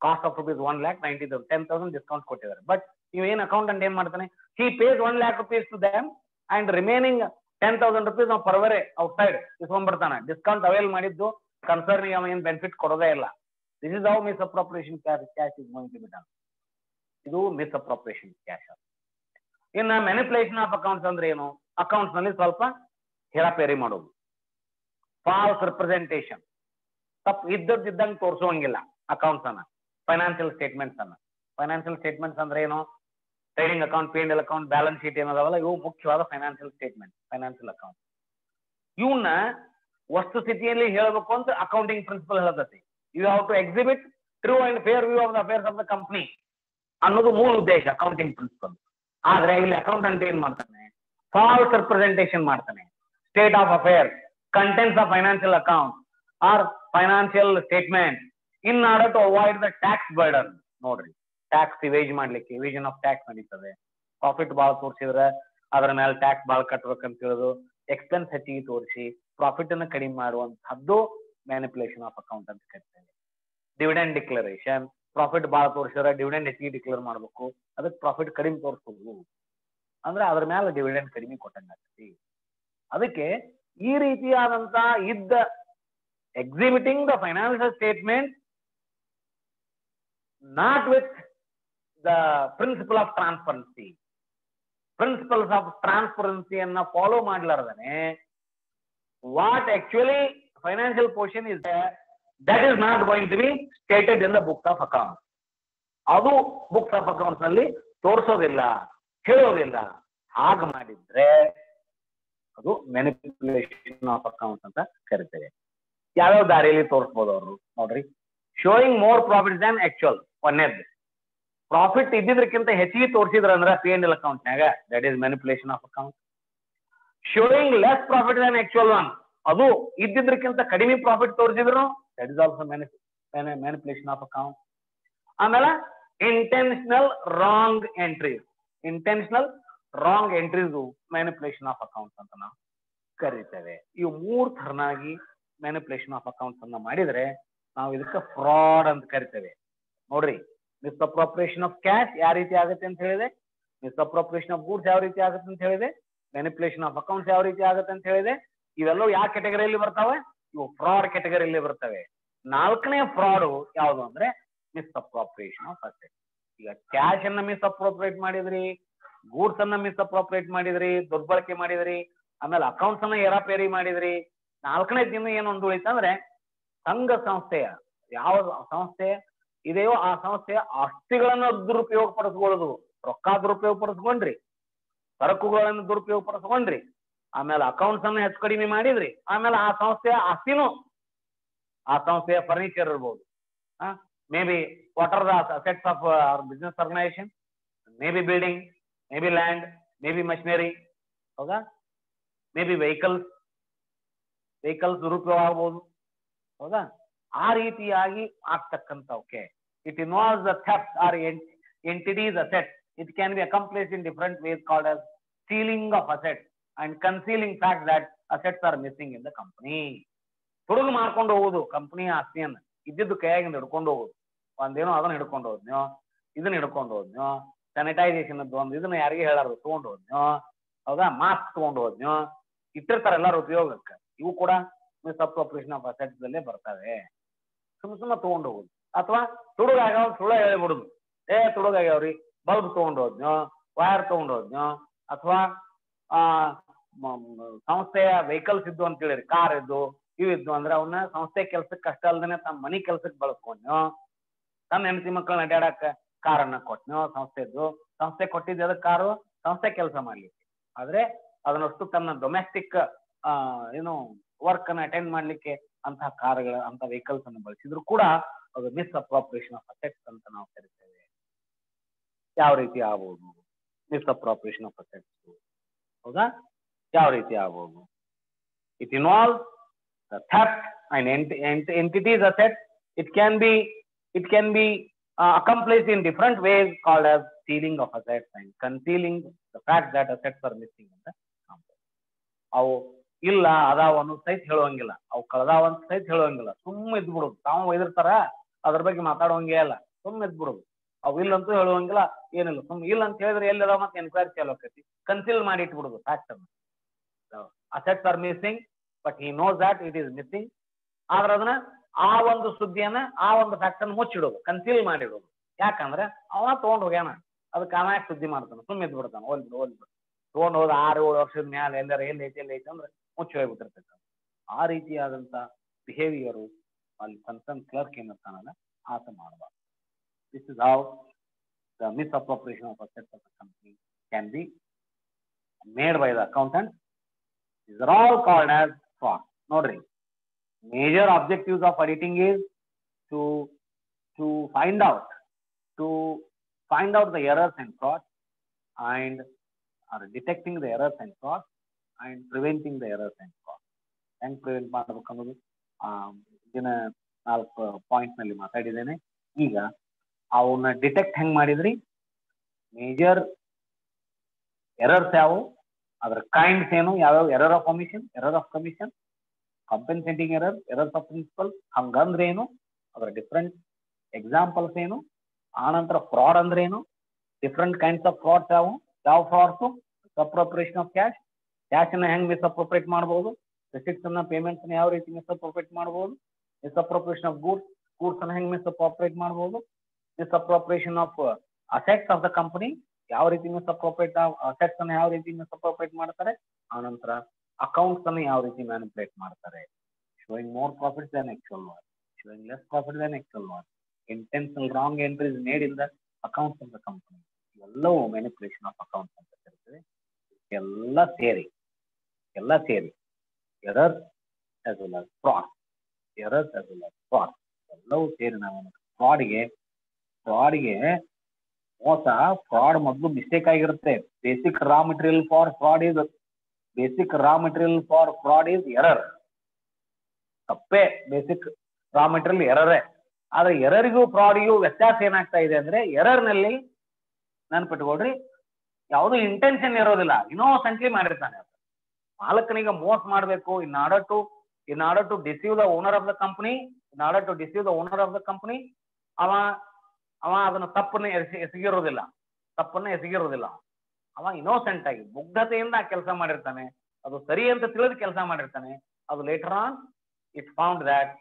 cost of ₹1 lakh, 90,000, 10,000 discount ಕೊಟ್ಟಿದ್ದಾರೆ. ಬಟ್ ಇವೇನು ಅಕೌಂಟೆಂಟ್ ಏನ್ ಮಾಡ್ತಾನೆ, he pays ₹1 lakh to them and remaining 10,000 rupees ನಾವು ಪರ್ವರೆ outside ಇಸ್ಕೊಂಡ್ಬಿಡ್ತಾನೆ. Discount avail ಮಾಡಿದ್ದು ಕನ್ಸರ್ನಿಗೆ ಅವ ಏನು ಬೆನಿಫಿಟ್ ಕೊಡೋದೇ ಇಲ್ಲ. This is how misappropriation cash is going to be done. ಇದು ಮಿಸ್ಅಪ್ರಾಪ್ರಿಯೇಷನ್ ಕ್ಯಾಶ್. ಇನ್ನು ಮ್ಯಾನಿಪುಲೇಷನ್ ಆಫ್ ಅಕೌಂಟ್ಸ್ ಅಂದ್ರೆ ಏನು? ಅಕೌಂಟ್ಸ್ ನಲ್ಲಿ ಸ್ವಲ್ಪ ಹೇಳಪೇರಿ ಮಾಡೋದು, ಫಾಲ್ಸ್ ರಿಪ್ರೆಸೆಂಟೇಷನ್, ತಪ್ಪು ಇದ್ದಂಗೆ ತೋರಿಸುವಂಗಿಲ್ಲ ಅಕೌಂಟ್ಸ್ ಅನ್ನ, ಫೈನಾನ್ಷಿಯಲ್ ಸ್ಟೇಟ್ಮೆಂಟ್ಸ್ ಅನ್ನ. ಫೈನಾನ್ಷಿಯಲ್ ಸ್ಟೇಟ್ಮೆಂಟ್ಸ್ ಅಂದ್ರೆ ಏನು? Trading account, P&L account, balance sheet ಏನದಾವಲ್ಲ, ಇವು ಮುಖ್ಯವಾದ ಫೈನಾನ್ಷಿಯಲ್ ಸ್ಟೇಟ್ಮೆಂಟ್, ಫೈನಾನ್ಷಿಯಲ್ ಅಕೌಂಟ್. ಇವನ್ನ ವಸ್ತು ಸ್ಥಿತಿಯಲ್ಲಿ ಹೇಳಬೇಕು ಅಂತ ಅಕೌಂಟಿಂಗ್ ಪ್ರಿನ್ಸಿಪಲ್ ಹೇಳತೈತಿ. You have to exhibit true and fair view of the affairs of the company ಅನ್ನೋದು ಮೂಲ ಉದ್ದೇಶ ಅಕೌಂಟಿಂಗ್ ಪ್ರಿನ್ಸಿಪಲ್. ಆದ್ರೆ ಇಲ್ಲಿ ಅಕೌಂಟೆಂಟ್ ಏನ್ ಮಾಡ್ತಾನೆ? ಫಾಲ್ಸ್ ರಿಪ್ರೆಸೆಂಟೇಷನ್ ಮಾಡ್ತಾನೆ. State of affairs, contents of financial account or financial statement in order to avoid the tax burden. ನೋಡ್ರಿ, tax evade ಮಾಡ್ಲಿಕ್ಕೆ ಇವಿಷನ್ ಆಫ್ ಟ್ಯಾಕ್ಸ್ ನಡೀತದೆ. ಪ್ರಾಫಿಟ್ ಭಾಳ ತೋರಿಸಿದ್ರೆ ಅದರ ಮೇಲೆ ಟ್ಯಾಕ್ಸ್ ಭಾಳ ಕಟ್ಬೇಕಂತ ಹೇಳೋದು, ಎಕ್ಸ್ಪೆನ್ಸ್ ಹೆಚ್ಚಿಗೆ ತೋರಿಸಿ ಪ್ರಾಫಿಟ್ ಅನ್ನು ಕಡಿಮೆ ಮಾಡುವಂತಹದ್ದು ಮ್ಯಾನಿಪುಲೇಷನ್ ಆಫ್ ಅಕೌಂಟ್ ಅಂತ ಕರಿತೇವೆ. ಡಿವಿಡೆಂಡ್ ಡಿಕ್ಲರೇಷನ್, ಪ್ರಾಫಿಟ್ ಭಾಳ ತೋರಿಸಿದ್ರೆ ಡಿವಿಡೆಂಡ್ ಹೆಚ್ಚಿಗೆ ಡಿಕ್ಲೇರ್ ಮಾಡ್ಬೇಕು, ಅದಕ್ಕೆ ಪ್ರಾಫಿಟ್ ಕಡಿಮೆ ತೋರಿಸ್ಬೋದು ಅಂದ್ರೆ ಅದ್ರ ಮೇಲೆ ಡಿವಿಡೆಂಡ್ ಕಡಿಮೆ ಕೊಟ್ಟಂಗಾಗ್ತೈತಿ. ಅದಕ್ಕೆ ಈ ರೀತಿಯಾದಂತ ಇದ್ದ exhibiting the financial statement not with the principle of transparency. Principles of transparency ಅನ್ನ follow ಮಾಡ್ಲಾರ್ದನೆ what actually financial portion is there, that is not going to be stated in the books of accounts. ಅದು books of accounts ನಲ್ಲಿ ತೋರಿಸೋದಿಲ್ಲ, ಹೇಳೋದಿಲ್ಲ. ಹಾಗೆ ಮಾಡಿದ್ರೆ ಅದು manipulation of accounts ಅಂತ ಕರಿತೇವೆ. ಯಾವ್ಯಾವ ದಾರಿಯಲ್ಲಿ ತೋರಿಸ್ಬೋದು ಅವರು? ನೋಡ್ರಿ, showing more profit than actual, ಒಂದೇದ್ದು. ಪ್ರಾಫಿಟ್ ಇದ್ದಿದ್ರಕ್ಕಿಂತ ಹೆಚ್ಚಿಗೆ ತೋರಿಸಿದ್ರ ಅಂದ್ರೆ P&L ಅಕೌಂಟ್ನಾಗ, that is manipulation of account. Showing less profit than actual one, ಅದು ಇದ್ದಿದ್ರಕ್ಕಿಂತ ಕಡಿಮೆ ಪ್ರಾಫಿಟ್ ತೋರಿಸಿದ್ರು, that is also manipulation of account. ಆಮೇಲೆ intentional wrong entries, intentional wrong entries manipulation of accounts ಅಂತ ನಾವು ಕರಿತೇವೆ. ಇವು ಮೂರು ಥರನಾಗಿ ಮ್ಯಾನಿಪುಲೇಷನ್ ಆಫ್ ಅಕೌಂಟ್ಸ್ ಅನ್ನ ಮಾಡಿದ್ರೆ ನಾವು ಇದಕ್ಕೆ ಫ್ರಾಡ್ ಅಂತ ಕರಿತೇವೆ. ನೋಡ್ರಿ, ಮಿಸ್ಅಪ್ರಾಪ್ರಿಯೇಷನ್ ಆಫ್ ಕ್ಯಾಶ್ ಯಾವ ರೀತಿ ಆಗುತ್ತೆ ಅಂತ ಹೇಳಿದೆ, ಮಿಸ್ಅಪ್ರಾಪ್ರಿಯೇಷನ್ ಆಫ್ ಗೂಡ್ಸ್ ಯಾವ ರೀತಿ ಆಗುತ್ತೆ ಅಂತ ಹೇಳಿದೆ, ಮ್ಯಾನಿಪುಲೇಷನ್ ಆಫ್ ಅಕೌಂಟ್ಸ್ ಯಾವ ರೀತಿ ಆಗುತ್ತೆ ಅಂತ ಹೇಳಿದೆ. ಇವೆಲ್ಲವೂ ಯಾವ ಕೆಟಗರಿಯಲ್ಲಿ ಬರ್ತಾವೆ? ಇವು ಫ್ರಾಡ್ ಕೆಟಗರಿಯಲ್ಲಿ ಬರ್ತವೆ. ನಾಲ್ಕನೇ ಫ್ರಾಡ್ ಯಾವುದು ಅಂದ್ರೆ ಮಿಸ್ಅಪ್ರಾಪ್ರಿಯೇಷನ್ ಆಫ್ ಅಸೆಟ್. ಈಗ ಕ್ಯಾಶ್ ಅನ್ನ ಮಿಸ್ಅಪ್ರೋಪ್ರಿಯೇಟ್ ಮಾಡಿದ್ರಿ, ಗೂಡ್ಸ್ ಅನ್ನ ಮಿಸ್ಅಪ್ರೋಪ್ರಿಯೇಟ್ ಮಾಡಿದ್ರಿ, ದುರ್ಬಳಕೆ ಮಾಡಿದ್ರಿ, ಆಮೇಲೆ ಅಕೌಂಟ್ಸ್ ಅನ್ನ ಏರಾಪೇರಿ ಮಾಡಿದ್ರಿ. ನಾಲ್ಕನೇ ದಿನ ಏನೊಂದು ಉಳಿತಂದ್ರೆ ಸಂಘ ಸಂಸ್ಥೆಯ, ಯಾವ ಸಂಸ್ಥೆ ಇದೆಯೋ ಆ ಸಂಸ್ಥೆಯ ಆಸ್ತಿಗಳನ್ನ ದುರುಪಯೋಗ ಪಡಿಸ್ಕೊಳ್ಳೋದು. ರೊಕ್ಕ ದುರುಪಯೋಗ ಪಡಿಸ್ಕೊಂಡ್ರಿ, ಸರಕುಗಳನ್ನು ದುರುಪಯೋಗ ಪಡಿಸ್ಕೊಂಡ್ರಿ, ಆಮೇಲೆ ಅಕೌಂಟ್ಸ್ ಅನ್ನು ಹೆಚ್ಚು ಕಡಿಮೆ ಮಾಡಿದ್ರಿ, ಆಮೇಲೆ ಆ ಸಂಸ್ಥೆಯ ಆಸ್ತಿನೂ, ಆ ಸಂಸ್ಥೆಯ ಫರ್ನಿಚರ್ ಇರ್ಬೋದು, may be what are the assets of our business organisation, may be building, may be land, may be machinery, ಹೌದಾ, ಮೇ ಬಿ ವೆಹಿಕಲ್ಸ್ ದುರುಪಯೋಗ ಆಗ್ಬೋದು, ಹೌದಾ. ಆ ರೀತಿಯಾಗಿ ಆಗ್ತಕ್ಕಂಥವಕ್ಕೆ it involves the theft or entities assets. It can be accomplished in different ways called as stealing of assets and concealing fact that assets are missing in the company. ಹುಡುಗ ಮಾಡ್ಕೊಂಡು ಹೋಗುದು company ಆಸ್ತಿಯನ್ನ, ಇದ್ದಿದ್ದು ಕೈಯಾಗಿಂದ ಹಿಡ್ಕೊಂಡು ಹೋಗುದು, ಒಂದೇನೋ ಅದನ್ನ ಹಿಡ್ಕೊಂಡು ಹೋದ್ನೋ, ಇದನ್ನ ಹಿಡ್ಕೊಂಡು ಹೋದ್ನೋ, ಸ್ಯಾನಿಟೈಸೇಷನ್ ಒಂದು ಇದನ್ನ ಯಾರಿಗೆ ಹೇಳಾರು ತಗೊಂಡು ಹೋದ್ನೋ, ಹೌದಾ, ಮಾಸ್ಕ್ ತಗೊಂಡು ಹೋದ್ನೋ, ಇಟ್ಟಿರ್ತಾರೆ ಎಲ್ಲಾರು ಉಪಯೋಗಕ್ಕೆ. ಇವು ಕೂಡ ಮಿಸ್ಅಪ್ರೋಪ್ರಿಯೇಷನ್ ಆಫ್ ಅಸೆಟ್ಸ್ ದಲ್ಲೇ ಬರ್ತವೆ. ಸುಮ್ಮ ತಗೊಂಡು ಹೋಗುದು, ಅಥವಾ ತುಡುಗಾಗ ಸುಳ್ಳ ಹೇಳಿಬಿಡುದು, ತುಡುಗಾಗ್ಯಾವ್ರಿ, ಬಲ್ಬ್ ತಗೊಂಡು ಹೋದ್ನೋ, ವೈರ್ ತಗೊಂಡು ಹೋದ್ನೋ, ಅಥವಾ ಸಂಸ್ಥೆಯ ವೆಹಿಕಲ್ಸ್ ಇದ್ದು ಅಂತ ಹೇಳಿರಿ, ಕಾರ್ ಇದ್ದು ಇವು ಇದ್ದು ಅಂದ್ರೆ ಅವನ್ನ ಸಂಸ್ಥೆ ಕೆಲ್ಸಕ್ಕೆ ಅಷ್ಟ ಅಲ್ದೇನೆ ತಮ್ಮ ಮನಿ ಕೆಲ್ಸಕ್ಕೆ ಬಳಸ್ಕೊಂಡ್ನೋ, ತನ್ನ ಹೆಂಡತಿ ಮಕ್ಕಳನ್ನ ಅಡ್ಯಾಡಕ್ಕ ಕಾರನ್ನ ಕೊಟ್ನೋ, ಸಂಸ್ಥೆ ಕೊಟ್ಟಿದ್ದ ಅದಕ್ಕೆ ಕಾರು ಸಂಸ್ಥೆ ಕೆಲಸ ಮಾಡ್ಲಿಕ್ಕೆ, ಆದ್ರೆ ಅದನ್ನಷ್ಟು ತನ್ನ ಡೊಮೆಸ್ಟಿಕ್ ಏನು ವರ್ಕ್ ಅನ್ನ ಅಟೆಂಡ್ ಮಾಡ್ಲಿಕ್ಕೆ ಅಂತಹ ಕಾರ್ಗಳ ಅಂತ ವೆಹಿಕಲ್ಸ್ ಅನ್ನು ಬಳಸಿದ್ರು ಕೂಡ ಅದು ಮಿಸ್ಅಪ್ರೋಪ್ರಿಯೇಷನ್ ಆಫ್ ಅಸೆಟ್ಸ್ ಅಂತ ನಾವು ಕರಿತೇವೆ. ಯಾವ ರೀತಿ ಆಗ್ಬೋದು ಮಿಸ್ಅಪ್ರೋಪ್ರಿಯೇಷನ್ ಆಫ್ ಅಸೆಟ್ಸ್, ಹೌದಾ, ಯಾವ ರೀತಿ ಆಗ್ಬೋದು? It involves the theft and entities assets. It can be accomplished in different ways called as stealing of assets and concealing the fact that assets are missing in the company. ಅವು ಇಲ್ಲ ಅದಾವ ಅನ್ನೋದು ಸಹಿತ ಹೇಳುವಂಗಿಲ್ಲ, ಅವು ಕಳೆದಾವ ಅಂತ ಸಹಿತ ಹೇಳುವಂಗಿಲ್ಲ, ಸುಮ್ಮನೆ ಇದ್ಬಿಡುದು. ತಾವು ಒಯ್ದಿರ್ತಾರ, ಅದ್ರ ಬಗ್ಗೆ ಮಾತಾಡುವಂಗೇ ಇಲ್ಲ, ಸುಮ್ಮನೆ ಇದ್ಬಿಡುದು. ಅವು ಇಲ್ಲಂತೂ ಹೇಳುವಂಗಿಲ್ಲ, ಏನಿಲ್ಲ, ಸುಮ್ಮನೆ ಇಲ್ಲ ಅಂತ ಹೇಳಿದ್ರೆ ಎಲ್ಲಿ ಅದಾವ ಮತ್ತೆ ಎನ್ಕ್ವೈರಿ ಚಾಲು ಆಕೈತಿ, ಕನ್ಸಿಲ್ ಮಾಡಿ ಇಟ್ಬಿಡುದು ಫ್ಯಾಕ್ಟ್ ಅನ್ನು. Assets are missing, but he knows that it is missing. ಆದ್ರೆ ಅದನ್ನ ಆ ಒಂದು ಸುದ್ದಿಯನ್ನ, ಆ ಒಂದು ಫ್ಯಾಕ್ಟ್ ಅನ್ನು ಮುಚ್ಚಿಡೋದು, ಕನ್ಸಿಲ್ ಮಾಡಿಡೋದು. ಯಾಕಂದ್ರೆ ಅವ ತಗೊಂಡ್ ಹೋಗ್ಯಾನ, ಅದಕ್ಕೆ ಅವ ಯಾಕೆ ಸುದ್ದಿ ಮಾಡ್ತಾನೆ, ಸುಮ್ಮನೆ ಇದ್ ಬಿಡ್ತಾನೆ, ಹೋಲ್ಬಿಡು ತಗೊಂಡ್ ಹೋದ 6-7 ವರ್ಷದ ಮ್ಯಾಲ ಎಲ್ಲಾರ ಎಲ್ಲಿ ಐತಿ ಅಂದ್ರೆ ಮುಚ್ಚಿ ಹೋಗ್ಬಿಟ್ಟಿರ್ತೈತೆ. ಆ ರೀತಿಯಾದಂತ ಬಿಹೇವಿಯರು ಅಲ್ಲಿ ಕನ್ಸರ್ನ್ ಕ್ಲರ್ಕ್ ಏನಿರ್ತಾನಲ್ಲ ಆತ ಮಾಡಬಾರ್ದು. This is how the misappropriation of assets of the company can be made by the accountant. These are all called as fraud. Nodri, major objectives of auditing is to find out the errors and fraud, and detecting the errors and fraud and preventing the errors and fraud. ಹೆಂಗ್ prevent ಮಾಡಬೇಕು ಅನ್ನೋದು ಇದನ್ನ 4 point ನಲ್ಲಿ ಮಾತಾಡಿದ್ದೇನೆ. ಈಗ ಅವನ್ನ detect ಹೆಂಗ್ ಮಾಡಿದ್ರಿ, major errors ಯಾವುವು, ಅದರ ಕೈಂಡ್ಸ್ ಏನು, ಯಾವ್ಯಾವ error of commission, compensating error, errors of principle, ಹಂಗಂದ್ರೆ ಏನು, ಅದರ ಡಿಫ್ರೆಂಟ್ ಎಕ್ಸಾಂಪಲ್ಸ್ ಏನು, ಆನಂತರ ಫ್ರಾಡ್ ಅಂದ್ರೆ ಏನು, ಡಿಫ್ರೆಂಟ್ ಕೈಂಡ್ಸ್ ಆಫ್ ಫ್ರಾಡ್ಸ್ ಯಾವುವು, ಯಾವ ಫ್ರಾಡ್ಸು, ಮಿಸ್ಅಪ್ರೋಪ್ರಿಯೇಷನ್ ಆಫ್ ಕ್ಯಾಶ್ ಅನ್ನ ಹೆಂಗ್ ಮಿಸ್ಅಪ್ರೋಪ್ರಿಯೇಟ್ ಮಾಡಬಹುದು, ರಿಸಿಪ್ಟ್ಸ್ ಅನ್ನ ಪೇಮೆಂಟ್ಸ್ ಅನ್ನ ಯಾವ ರೀತಿ ಮಿಸ್ಅಪ್ರೋಪ್ರಿಯೇಟ್ ಮಾಡಬಹುದು, ಮಿಸ್ಅಪ್ರೋಪ್ರಿಯೇಷನ್ ಆಫ್ ಗೂಡ್ಸ್ ಅನ್ನ ಹೆಂಗ್ ಮಿಸ್ಅಪ್ರೋಪ್ರಿಯೇಟ್ ಮಾಡಬಹುದು, misappropriation of assets of the company ಯಾವ ರೀತಿ ಮಿಸ್ಅಪ್ರೋಪ್ರಿಯೇಟ್, ಅಸೆಟ್ಸ್ ಅನ್ನ ಯಾವ ರೀತಿ ಮಿಸ್ಅಪ್ರೋಪ್ರಿಯೇಟ್ ಮಾಡ್ತಾರೆ, ಆನಂತರ ಅಕೌಂಟ್ಸ್ ಅನ್ನು ಯಾವ ರೀತಿ ಮ್ಯಾನಿಪುಲೇಟ್ ಮಾಡ್ತಾರೆ, showing more profit than actual loss, showing less profit than actual loss, intentional wrong entries made in the accounts of the company. ಎಲ್ಲವೂ ಮ್ಯಾನಿಪುಲೇಷನ್ ಆಫ್ ಅಕೌಂಟ್ಸ್ ಅಂತ ಕರೀತೇವೆ. ಎಲ್ಲ ಸೇರಿ errors as well as fraud, ಎಲ್ಲವೂ ಸೇರಿ ನಾವು ಫ್ರಾಡ್ಗೆ ಮೋಸ, fraud ಮೊದಲು mistake ಆಗಿರುತ್ತೆ. Basic raw material for fraud is error. ತಪ್ಪೇ, ಬೇಸಿಕ್ ರಾ ಮೆಟೀರಿಯಲ್ ಎರರೇ. ಆದ್ರೆ ಎರರಿಗೂ ಫ್ರಾಡಿಗೂ ವ್ಯತ್ಯಾಸ ಏನಾಗ್ತಾ ಇದೆ ಅಂದ್ರೆ, ಎರರ್ನಲ್ಲಿ ನೆನ್ಪಿಟ್ಕೊಳ್ರಿ, ಯಾವುದೂ ಇಂಟೆನ್ಷನ್ ಇರೋದಿಲ್ಲ, ಇನ್ನೋಸೆಂಟ್ಲಿ ಮಾಡಿರ್ತಾನೆ. ಮಾಲಕನಿಗೆ ಮೋಸ ಮಾಡಬೇಕು in order to deceive the owner of the company, ಅವ ಅದನ್ನ ತಪ್ಪನ್ನ ಎಸಗಿರೋದಿಲ್ಲ. ಅವ ಇನ್ನೋಸೆಂಟ್ ಆಗಿ ಮುಗ್ಧತೆಯಿಂದ ಕೆಲಸ ಮಾಡಿರ್ತಾನೆ, ಅದು ಸರಿ ಅಂತ ತಿಳಿದು ಕೆಲಸ ಮಾಡಿರ್ತಾನೆ. ಅದು later on it found that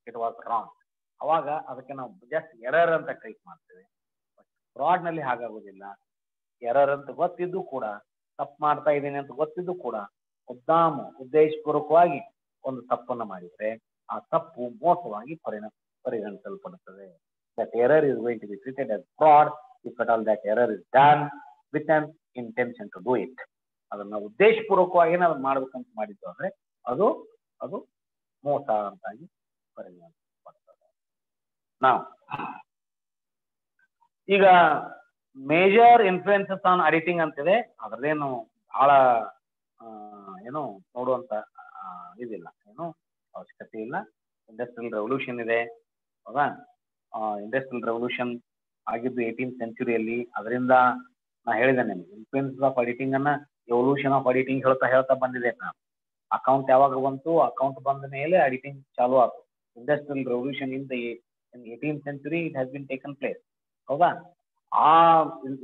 it was wrong. ಅವಾಗ ಅದಕ್ಕೆ ನಾವು ಜಸ್ಟ್ ಎರರ್ ಅಂತ ಟ್ರೀಟ್ ಮಾಡ್ತೇವೆ. ಫ್ರಾಡ್ ನಲ್ಲಿ ಹಾಗಾಗೋದಿಲ್ಲ. ಎರರ್ ಅಂತ ಗೊತ್ತಿದ್ದು ಕೂಡ, ತಪ್ಪು ಮಾಡ್ತಾ ಇದ್ದೀನಿ ಅಂತ ಗೊತ್ತಿದ್ದು ಕೂಡ ಉದ್ದೇಶಪೂರ್ವಕವಾಗಿ ಒಂದು ತಪ್ಪನ್ನು ಮಾಡಿದ್ರೆ ಆ ತಪ್ಪು ಮೋಸವಾಗಿ ಪರಿಗಣಿಸಲ್ಪಡುತ್ತದೆ. That error is going to be treated as fraud if at all that error is done with an intention to do it. ಅದನ್ನ ಉದ್ದೇಶಪೂರ್ವಕವಾಗಿ ಅದನ್ನ ಮಾಡ್ಬೇಕಂತ ಮಾಡಿದ್ದು ಅಂದ್ರೆ ಅದು ಅದು ಮೋಸ ಅಂತಾಗಿ ಪರಿಗಣಿಸಲ್ಪಡ್ತದೆ. ನಾವು ಈಗ ಮೇಜರ್ ಇನ್ಫ್ಲುಯೆನ್ಸಸ್ ಆನ್ ಅಡಿಟಿಂಗ್ ಅಂತಿದೆ. ಅದ್ರದ್ದೇನು ಬಹಳ ಏನು ನೋಡುವಂತ ಇದಿಲ್ಲ, ಏನು ಅವಶ್ಯಕತೆ ಇಲ್ಲ. ಇಂಡಸ್ಟ್ರಿಯಲ್ ರೆವಲ್ಯೂಷನ್ ಇದೆ, ಹೌದಾ? ಇಂಡಸ್ಟ್ರಿಯಲ್ ರೆವಲ್ಯೂಷನ್ ಆಗಿದ್ದು 18th ಸೆಂಚುರಿಯಲ್ಲಿ. ಅದರಿಂದ ನಾ ಹೇಳಿದ್ದೇನೆ ಇನ್ಫ್ಲುಯೆನ್ಸ್ ಆಫ್ ಅಡಿಟಿಂಗ್ ಅನ್ನ ಎವಲ್ಯೂಷನ್ ಆಫ್ ಅಡಿಟಿಂಗ್ ಹೇಳ್ತಾ ಬಂದಿದೆ ನಾನು. ಅಕೌಂಟ್ ಯಾವಾಗ ಬಂತು, ಅಕೌಂಟ್ ಬಂದ ಮೇಲೆ ಅಡಿಟಿಂಗ್ ಚಾಲು ಆಯ್ತು. Industrial revolution in 18th century it has been taken place, ಹೌದಾ? ಆ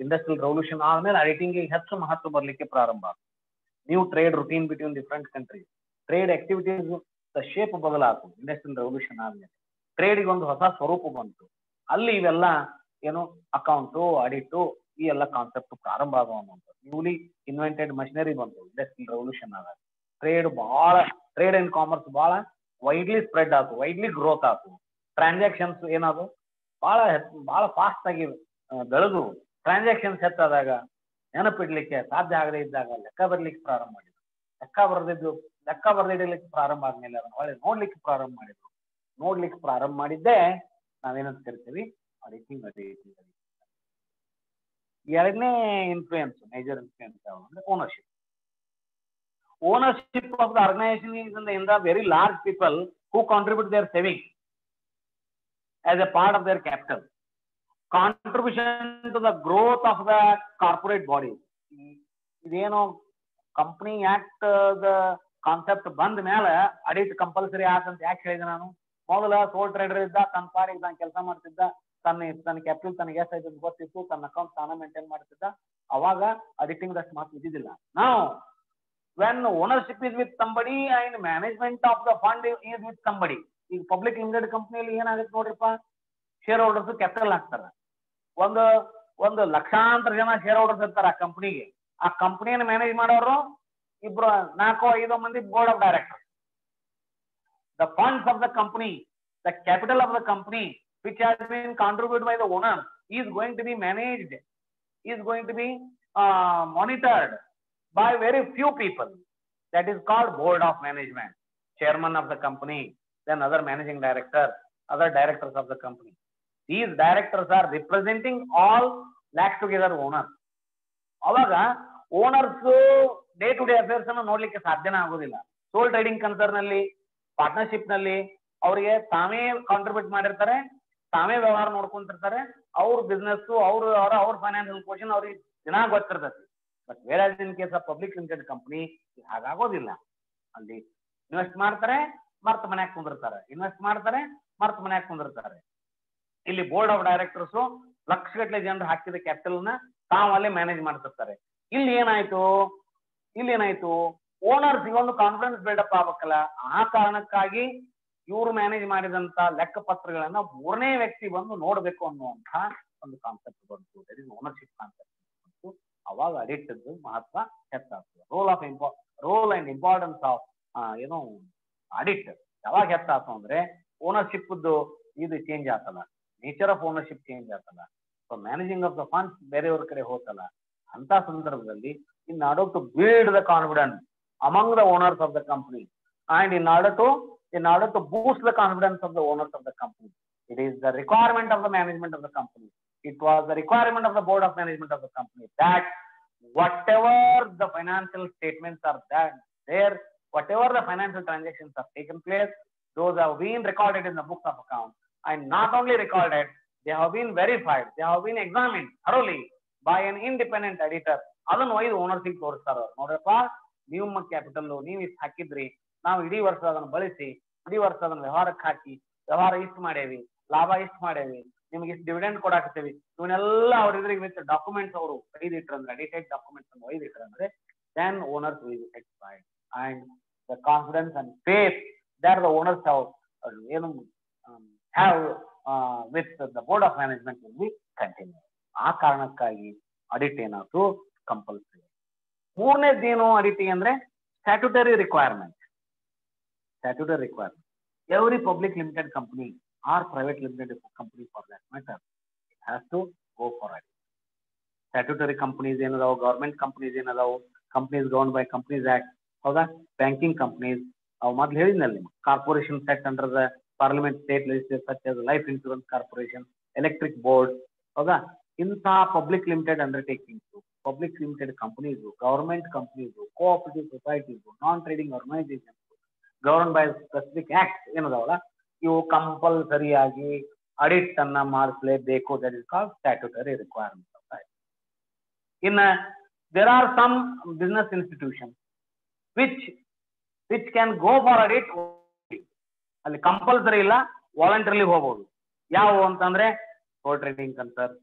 ಇಂಡಸ್ಟ್ರಿಯಲ್ ರೆವಲ್ಯೂಷನ್ ಆದ್ಮೇಲೆ ಅಡಿಟಿಂಗ್ ಹೆಚ್ಚು ಮಹತ್ವ ಬರ್ಲಿಕ್ಕೆ ಪ್ರಾರಂಭ ಆಯ್ತು. New trade routine between different countries, trade activities shape ಬದಲಾತು. ಇಂಡಸ್ಟ್ರಿಯಲ್ ರೆವಲ್ಯೂಷನ್ ಆದ್ಮೇಲೆ ಟ್ರೇಡಿಗೆ ಒಂದು ಹೊಸ ಸ್ವರೂಪ ಬಂತು. ಅಲ್ಲಿ ಇವೆಲ್ಲ ಏನು ಅಕೌಂಟು, ಅಡಿಟು, ಈ ಎಲ್ಲ ಕಾನ್ಸೆಪ್ಟ್ ಪ್ರಾರಂಭ ಆದವು ಅನ್ನುವಂಥದ್ದು. ನ್ಯೂಲಿ ಇನ್ವೆಂಟೆಡ್ ಮಷಿನರಿ ಬಂತು ಇಂಡಸ್ಟ್ರಿಯಲ್ ರೆವಲ್ಯೂಷನ್ ಆದಾಗ. ಟ್ರೇಡ್ ಅಂಡ್ ಕಾಮರ್ಸ್ ಬಹಳ ವೈಡ್ಲಿ ಸ್ಪ್ರೆಡ್ ಆಯ್ತು, ವೈಡ್ಲಿ ಗ್ರೋತ್ ಆಯ್ತು. ಟ್ರಾನ್ಸಾಕ್ಷನ್ಸ್ ಏನಾದ್ರು ಬಹಳ ಫಾಸ್ಟ್ ಆಗಿ ಬೆಳೆದು ಟ್ರಾನ್ಸಾಕ್ಷನ್ಸ್ ಹೆಚ್ಚಾದಾಗ ನೆನಪಿಡ್ಲಿಕ್ಕೆ ಸಾಧ್ಯ ಆಗದೆ ಇದ್ದಾಗ ಲೆಕ್ಕ ಬರ್ಲಿಕ್ಕೆ ಪ್ರಾರಂಭ ಮಾಡಿದ್ರು. ಲೆಕ್ಕ ಬರದಿಡ್ಲಿಕ್ಕೆ ಪ್ರಾರಂಭ ಆದ್ಮೇಲೆ ಅದನ್ನ ಒಳ್ಳೆ ನೋಡ್ಲಿಕ್ಕೆ ಪ್ರಾರಂಭ ಮಾಡಿದ್ದೇ ನಾವೇನಂತ ಕರಿತೀವಿ, ಅಡಿಟಿಂಗ್. ಎರಡನೇ ಇನ್ಫ್ಲುಯೆನ್ಸ್, ಮೇಜರ್ ಇನ್ಫ್ಲುಯೆನ್ಸ್ ಯಾವುದು ಅಂದ್ರೆ ownership. Ownership of the organisation is in the very large people who contribute their savings as a part of their capital. Contribution to the growth of the corporate body. ಇದೇನು company act concept ಬಂದ ಮೇಲೆ ಅಡಿಟ್ compulsory ಆತಂತ ಯಾಕೆ ಹೇಳಿದೆ ನಾನು? ಮೊದಲ ಸೋಲ್ trader ಇದ್ದ, ತನ್ನ ಪಾಡಿಗೆ ತಾನು ಕೆಲಸ ಮಾಡ್ತಿದ್ದ, ತನ್ನ ಕ್ಯಾಪಿಟಲ್ ತನಗೆ ಎಷ್ಟಾಯ್ತು ಗೊತ್ತಿತ್ತು, ತನ್ನ ಅಕೌಂಟ್ ತಾನೇ ಮೇಂಟೈನ್ ಮಾಡ್ತಿದ್ದ. ಅವಾಗ ಅಡಿಟಿಂಗ್ ಅಷ್ಟು ಮಾತು ಇದ್ದಿದ್ದಿಲ್ಲ. ನಾವು when ownership is with somebody and management of the fund is with somebody, ಈಗ ಪಬ್ಲಿಕ್ ಲಿಮಿಟೆಡ್ ಕಂಪ್ನಿಯಲ್ಲಿ ಏನಾಗುತ್ತೆ ನೋಡ್ರಿಪ್ಪ, ಶೇರ್ ಹೋಲ್ಡರ್ಸ್ ಕ್ಯಾಪಿಟಲ್ ಹಾಕ್ತಾರ. ಒಂದು ಲಕ್ಷಾಂತರ ಜನ ಶೇರ್ ಹೋಲ್ಡರ್ಸ್ ಇರ್ತಾರ ಆ ಕಂಪ್ನಿಗೆ. ಆ ಕಂಪ್ನಿಯನ್ನು ಮ್ಯಾನೇಜ್ ಮಾಡೋರು 4-5 ಮಂದಿ board of director. The funds of the company, the capital of the company which has been contributed by the owner is going to be managed, is going to be monitored by very few people. That is called board of management, chairman of the company, then other managing director, other directors of the company. These directors are representing all lax together owners. ಅವಾಗ owners day to day affairs ಅನ್ನು ನೋಡ್ಲಿಕ್ಕೆ ಸಾಧ್ಯನೇ ಆಗೋದಿಲ್ಲ. Sole trading concern ನಲ್ಲಿ, partnership ನಲ್ಲಿ ಅವರಿಗೆ ತಾವೇ contribute ಮಾಡಿರ್ತಾರೆ, ತಾವೇ ವ್ಯವಹಾರ ನೋಡ್ಕೊಂತಿರ್ತಾರೆ. ಅವ್ರ ಬಿಸ್ನೆಸ್, ಅವ್ರ ಫೈನಾನ್ಷಿಯಲ್ ಪೊಸಿಷನ್ ಅವ್ರಿಗೆ ದಿನ ಗೊತ್ತಿರ್ತೈತಿ. But where in case of public limited company ಹಾಗಾಗೋದಿಲ್ಲ. ಅಲ್ಲಿ ಇನ್ವೆಸ್ಟ್ ಮಾಡ್ತಾರೆ, ಮರ್ತ ಮನ್ಯಾಗ ಕುಂದಿರ್ತಾರೆ, ಇನ್ವೆಸ್ಟ್ ಮಾಡ್ತಾರೆ, ಮರ್ತ ಮನ್ಯಾಗ ಕುಂದಿರ್ತಾರೆ. ಇಲ್ಲಿ ಬೋರ್ಡ್ ಆಫ್ ಡೈರೆಕ್ಟರ್ಸ್ ಲಕ್ಷಗಟ್ಟಲೆ ಜನರು ಹಾಕಿದ ಕ್ಯಾಪಿಟಲ್ ನ ತಾವಲ್ಲೇ ಮ್ಯಾನೇಜ್ ಮಾಡ್ತಿರ್ತಾರೆ. ಇಲ್ಲಿ ಏನಾಯ್ತು, ಓನರ್ಸ್ ಒಂದು ಕಾನ್ಫಿಡೆನ್ಸ್ ಬಿಲ್ಡಪ್ ಆಗ್ಬೇಕಲ್ಲ. ಆ ಕಾರಣಕ್ಕಾಗಿ ಇವರು ಮ್ಯಾನೇಜ್ ಮಾಡಿದಂತ ಲೆಕ್ಕ ಪತ್ರಗಳನ್ನ ಮೂರನೇ ವ್ಯಕ್ತಿ ಬಂದು ನೋಡ್ಬೇಕು ಅನ್ನುವಂತ ಒಂದು ಕಾನ್ಸೆಪ್ಟ್ ಬಂತು. ದಟ್ ಇಸ್ ಓನರ್ಶಿಪ್ ಕಾನ್ಸೆಪ್ಟ್ ಬಂತು. ಅವಾಗ ಅಡಿಕ್ಟದ್ದು ಮಹತ್ವ ಹೆಚ್ಚಾಗ್ತದೆ. ರೋಲ್ ಅಂಡ್ ಇಂಪಾರ್ಟೆನ್ಸ್ ಆಫ್ ಏನು ಅಡಿಕ್ಟ್ ಯಾವಾಗ ಹೆಚ್ಚಾಯ್ತು ಅಂದ್ರೆ ಓನರ್ಶಿಪ್ ಇದು ಚೇಂಜ್ ಆಗ್ತಲ್ಲ, ನೇಚರ್ ಆಫ್ ಓನರ್ಶಿಪ್ ಚೇಂಜ್ ಆಗ್ತಲ್ಲ, so managing of the funds ಬೇರೆಯವ್ರ ಕಡೆ ಹೋಗ್ತಲ್ಲ. ಅಂತ ಸಂದರ್ಭದಲ್ಲಿ in order to build the confidence among the owners of the company and in order to boost the confidence of the owners of the company, it is the requirement of the management of the company, it was the requirement of the board of management of the company that whatever the financial statements are there, whatever the financial transactions have taken place, those have been recorded in the books of account, and not only recorded, they have been verified, they have been examined thoroughly by an independent editor. ಅದನ್ನು ಒಯ್ದು ಓನರ್ಸಿಗೆ ತೋರಿಸ್ತಾರ. ನೋಡ್ರಪ್ಪ, ನಿಮ್ಮ capital ನೀವು ಇಷ್ಟು ಹಾಕಿದ್ರಿ, ನಾವು ಇಡೀ ವರ್ಷ ಅದನ್ನು ಬಳಸಿ, ಇಡೀ ವರ್ಷ ಅದನ್ನ ವ್ಯವಹಾರಕ್ಕೆ ಹಾಕಿ, ವ್ಯವಹಾರ ಇಷ್ಟು ಮಾಡೇವಿ, ಲಾಭ ಇಷ್ಟು ಮಾಡೇವಿ, ನಿಮ್ಗೆ ಇಷ್ಟು ಡಿವಿಡೆಂಡ್ ಕೊಡಾಕ್ತೇವಿ, ಇವನ್ನೆಲ್ಲ ಅವ್ರ ಇದ್ರಿಗೆ ವಿತ್ ಡಾಕ್ಯುಮೆಂಟ್ಸ್ ಅವರು ಒಯ್ದಿಟ್ರಂದ್ರೆ, ಎಡಿಟೆಡ್ ಡಾಕ್ಯುಮೆಂಟ್ಸ್ ಅನ್ನು ಒಯ್ದಿಟ್ರಂದ್ರೆ, then owners will be satisfied and the confidence and faith that the owners have with the board of management will be continued. ಆ ಕಾರಣಕ್ಕಾಗಿ ಅಡಿಟ್ ಏನಾಯ್ತು, ಕಂಪಲ್ಸರಿ. ಮೂರನೇದೇನು ಅಡಿಟಿಂಗ್ ಅಂದ್ರೆ statutory requirement. Every public limited company or private limited company for that matter, it has to go for it. Statutory companies ಏನದಾವು, government companies ಏನದಾವು, companies govern by companies act, ಹೌದಾ, banking companies, ಅವು ಮೊದ್ಲು ಹೇಳಿದ್ನಲ್ಲಿ corporation set under the parliament state legislature such as life insurance corporation, electric board, ಹೌದಾ, ಇಂತಹ public limited undertakings, public limited companies, government companies, cooperative societies, non trading organisation govern by specific act ಏನದಾವಲ್ಲ, ಇವು ಕಂಪಲ್ಸರಿಯಾಗಿ audit ಅನ್ನ ಮಾಡಿಸಲೇಬೇಕು. That is called statutory requirement. ಇನ್ನ there are some business institutions which can go for audit. ಅಲ್ಲಿ compulsory ಇಲ್ಲ, voluntarily ಹೋಗಬಹುದು. ಯಾವ ಅಂತಂದ್ರೆ sole trading concern,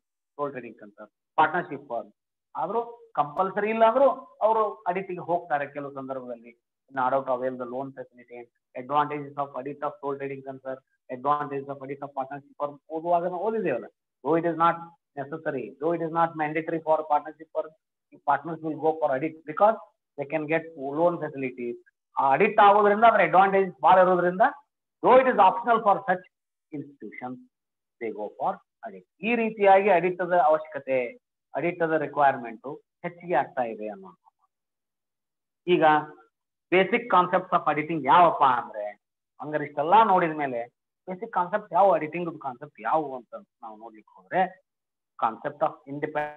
partnership firm. ಆದ್ರೂ ಕಂಪಲ್ಸರಿ ಇಲ್ಲ ಅಂದ್ರೂ ಅವರು ಅಡಿಟಿಗೆ ಹೋಗ್ತಾರೆ ಕೆಲವು ಸಂದರ್ಭದಲ್ಲಿ. Not out avail the loan facility, advantages of audit of sole trading concern, advantages of audit of partnership firm ಓದುವಾಗ ಓದಿದೇವಲ್ಲ. though it is not necessary, though it is not mandatory for partnership firm, partners will go for audit because they can get loan facilities. Audit ಆಗೋದ್ರಿಂದ ಅದರ advantage ಭಾಳ ಇರೋದ್ರಿಂದ, though it is optional for such institutions, they go for audit. ಈ ರೀತಿಯಾಗಿ ಅಡಿಟದ ಅವಶ್ಯಕತೆ, ಅಡಿಟದ requirement ಹೆಚ್ಚಿಗೆ ಆಗ್ತಾ ಇದೆ ಅನ್ನೋ. ಈಗ ಬೇಸಿಕ್ ಕಾನ್ಸೆಪ್ಟ್ಸ್ ಆಫ್ ಅಡಿಟಿಂಗ್ ಯಾವಪ್ಪ ಅಂದ್ರೆ, ಹಂಗಾರೆ ಇಷ್ಟೆಲ್ಲ ನೋಡಿದ ಮೇಲೆ ಬೇಸಿಕ್ ಕಾನ್ಸೆಪ್ಟ್ ಯಾವ, ಅಡಿಟಿಂಗ್ ಕಾನ್ಸೆಪ್ಟ್ ಯಾವುವು ಅಂತ ನಾವು ನೋಡ್ಲಿಕ್ಕೆ ಹೋದ್ರೆ, ಕಾನ್ಸೆಪ್ಟ್ ಆಫ್ ಇಂಡಿಪೆಂಡೆಂಟ್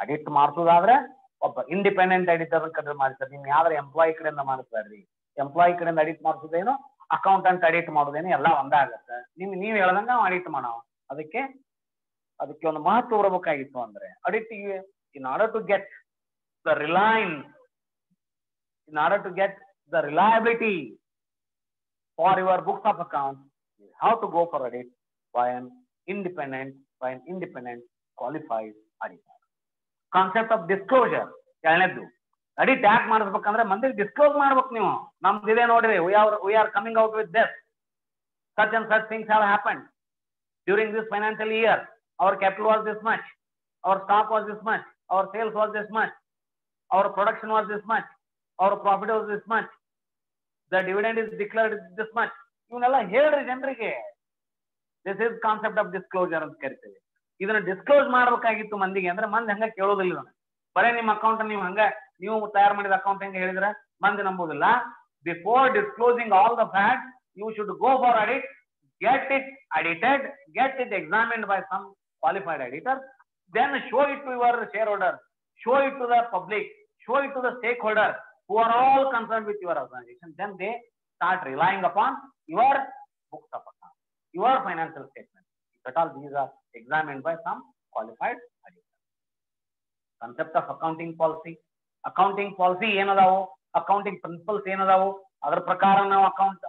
ಅಡಿಟ್ ಮಾಡಿಸೋದಾದ್ರೆ ಒಬ್ಬ ಇಂಡಿಪೆಂಡೆಂಟ್ ಎಡಿಟರ್ ಕಡೆ ಮಾಡ್ತಾರೆ. ನಿಮ್ ಯಾವ್ದಾರ ಎಂಪ್ಲಾಯಿ ಕಡೆಯಿಂದ ಮಾಡಿಸ್ಬೇಡ್ರಿ. ಎಂಪ್ಲಾಯಿ ಕಡೆಯಿಂದ ಅಡಿಟ್ ಮಾಡಿಸೋದೇನು, ಅಕೌಂಟೆಂಟ್ ಅಡಿಟ್ ಮಾಡೋದೇನು ಎಲ್ಲ ಒಂದೇ ಆಗತ್ತೆ. ನೀವ್ ಹೇಳ್ದಂಗ ನಾವು ಅಡಿಟ್ ಮಾಡೋ. ಅದಕ್ಕೆ ಒಂದು ಮಹತ್ವ ಬರಬೇಕಾಗಿತ್ತು. ಅಂದ್ರೆ audit in order to get the reliance, in order to get the reliability for your books of accounts, you have to go for audit by an independent qualified auditor. Concept of disclosure ಎರಡನೇದ್ದು. ಅಡಿಟ್ ಯಾಕೆ ಮಾಡಿಸ್ಬೇಕಂದ್ರೆ ಮಂದಿಗೆ disclose ಮಾಡ್ಬೇಕು. ನೀವು ನಮ್ದು ಇದೇ ನೋಡಿರಿ, we are coming out with this, such and such things have happened during this financial year. Our capital was this much, our stock was this much, our sales was this much, our production was this much, our profit was this much, the dividend is declared this much. ಇವನ್ನೆಲ್ಲ ಹೇಳ್ರಿ ಜನರಿಗೆ. This is concept of disclosure ಅಂತ ಕರಿತೇವೆ. ಇದನ್ನ disclose ಮಾಡ್ಬೇಕಾಗಿತ್ತು ಮಂದಿಗೆ. ಅಂದ್ರೆ ಮಂದಿ ಹಂಗ ಕೇಳೋದಿಲ್ಲ. ಬರೇ ನಿಮ್ಮ ಅಕೌಂಟ್ ನೀವು ತಯಾರು ಮಾಡಿದ ಅಕೌಂಟ್ ಹೆಂಗೆ ಹೇಳಿದ್ರೆ ಮಂದಿ ನಂಬೋದಿಲ್ಲ. Before disclosing all the facts, you should go for audit, get it audited, get it examined by some qualified auditor, then show it to your shareholders, show it to the public, show it to the stakeholders who are all concerned with your organization. Then they start relying upon your books of accounts, your financial statements. But all these are examined by some qualified auditor. Concept of accounting policy ಏನದಾವು, accounting principles ಏನದಾವು, ಅದರ ಪ್ರಕಾರ ನಾವು account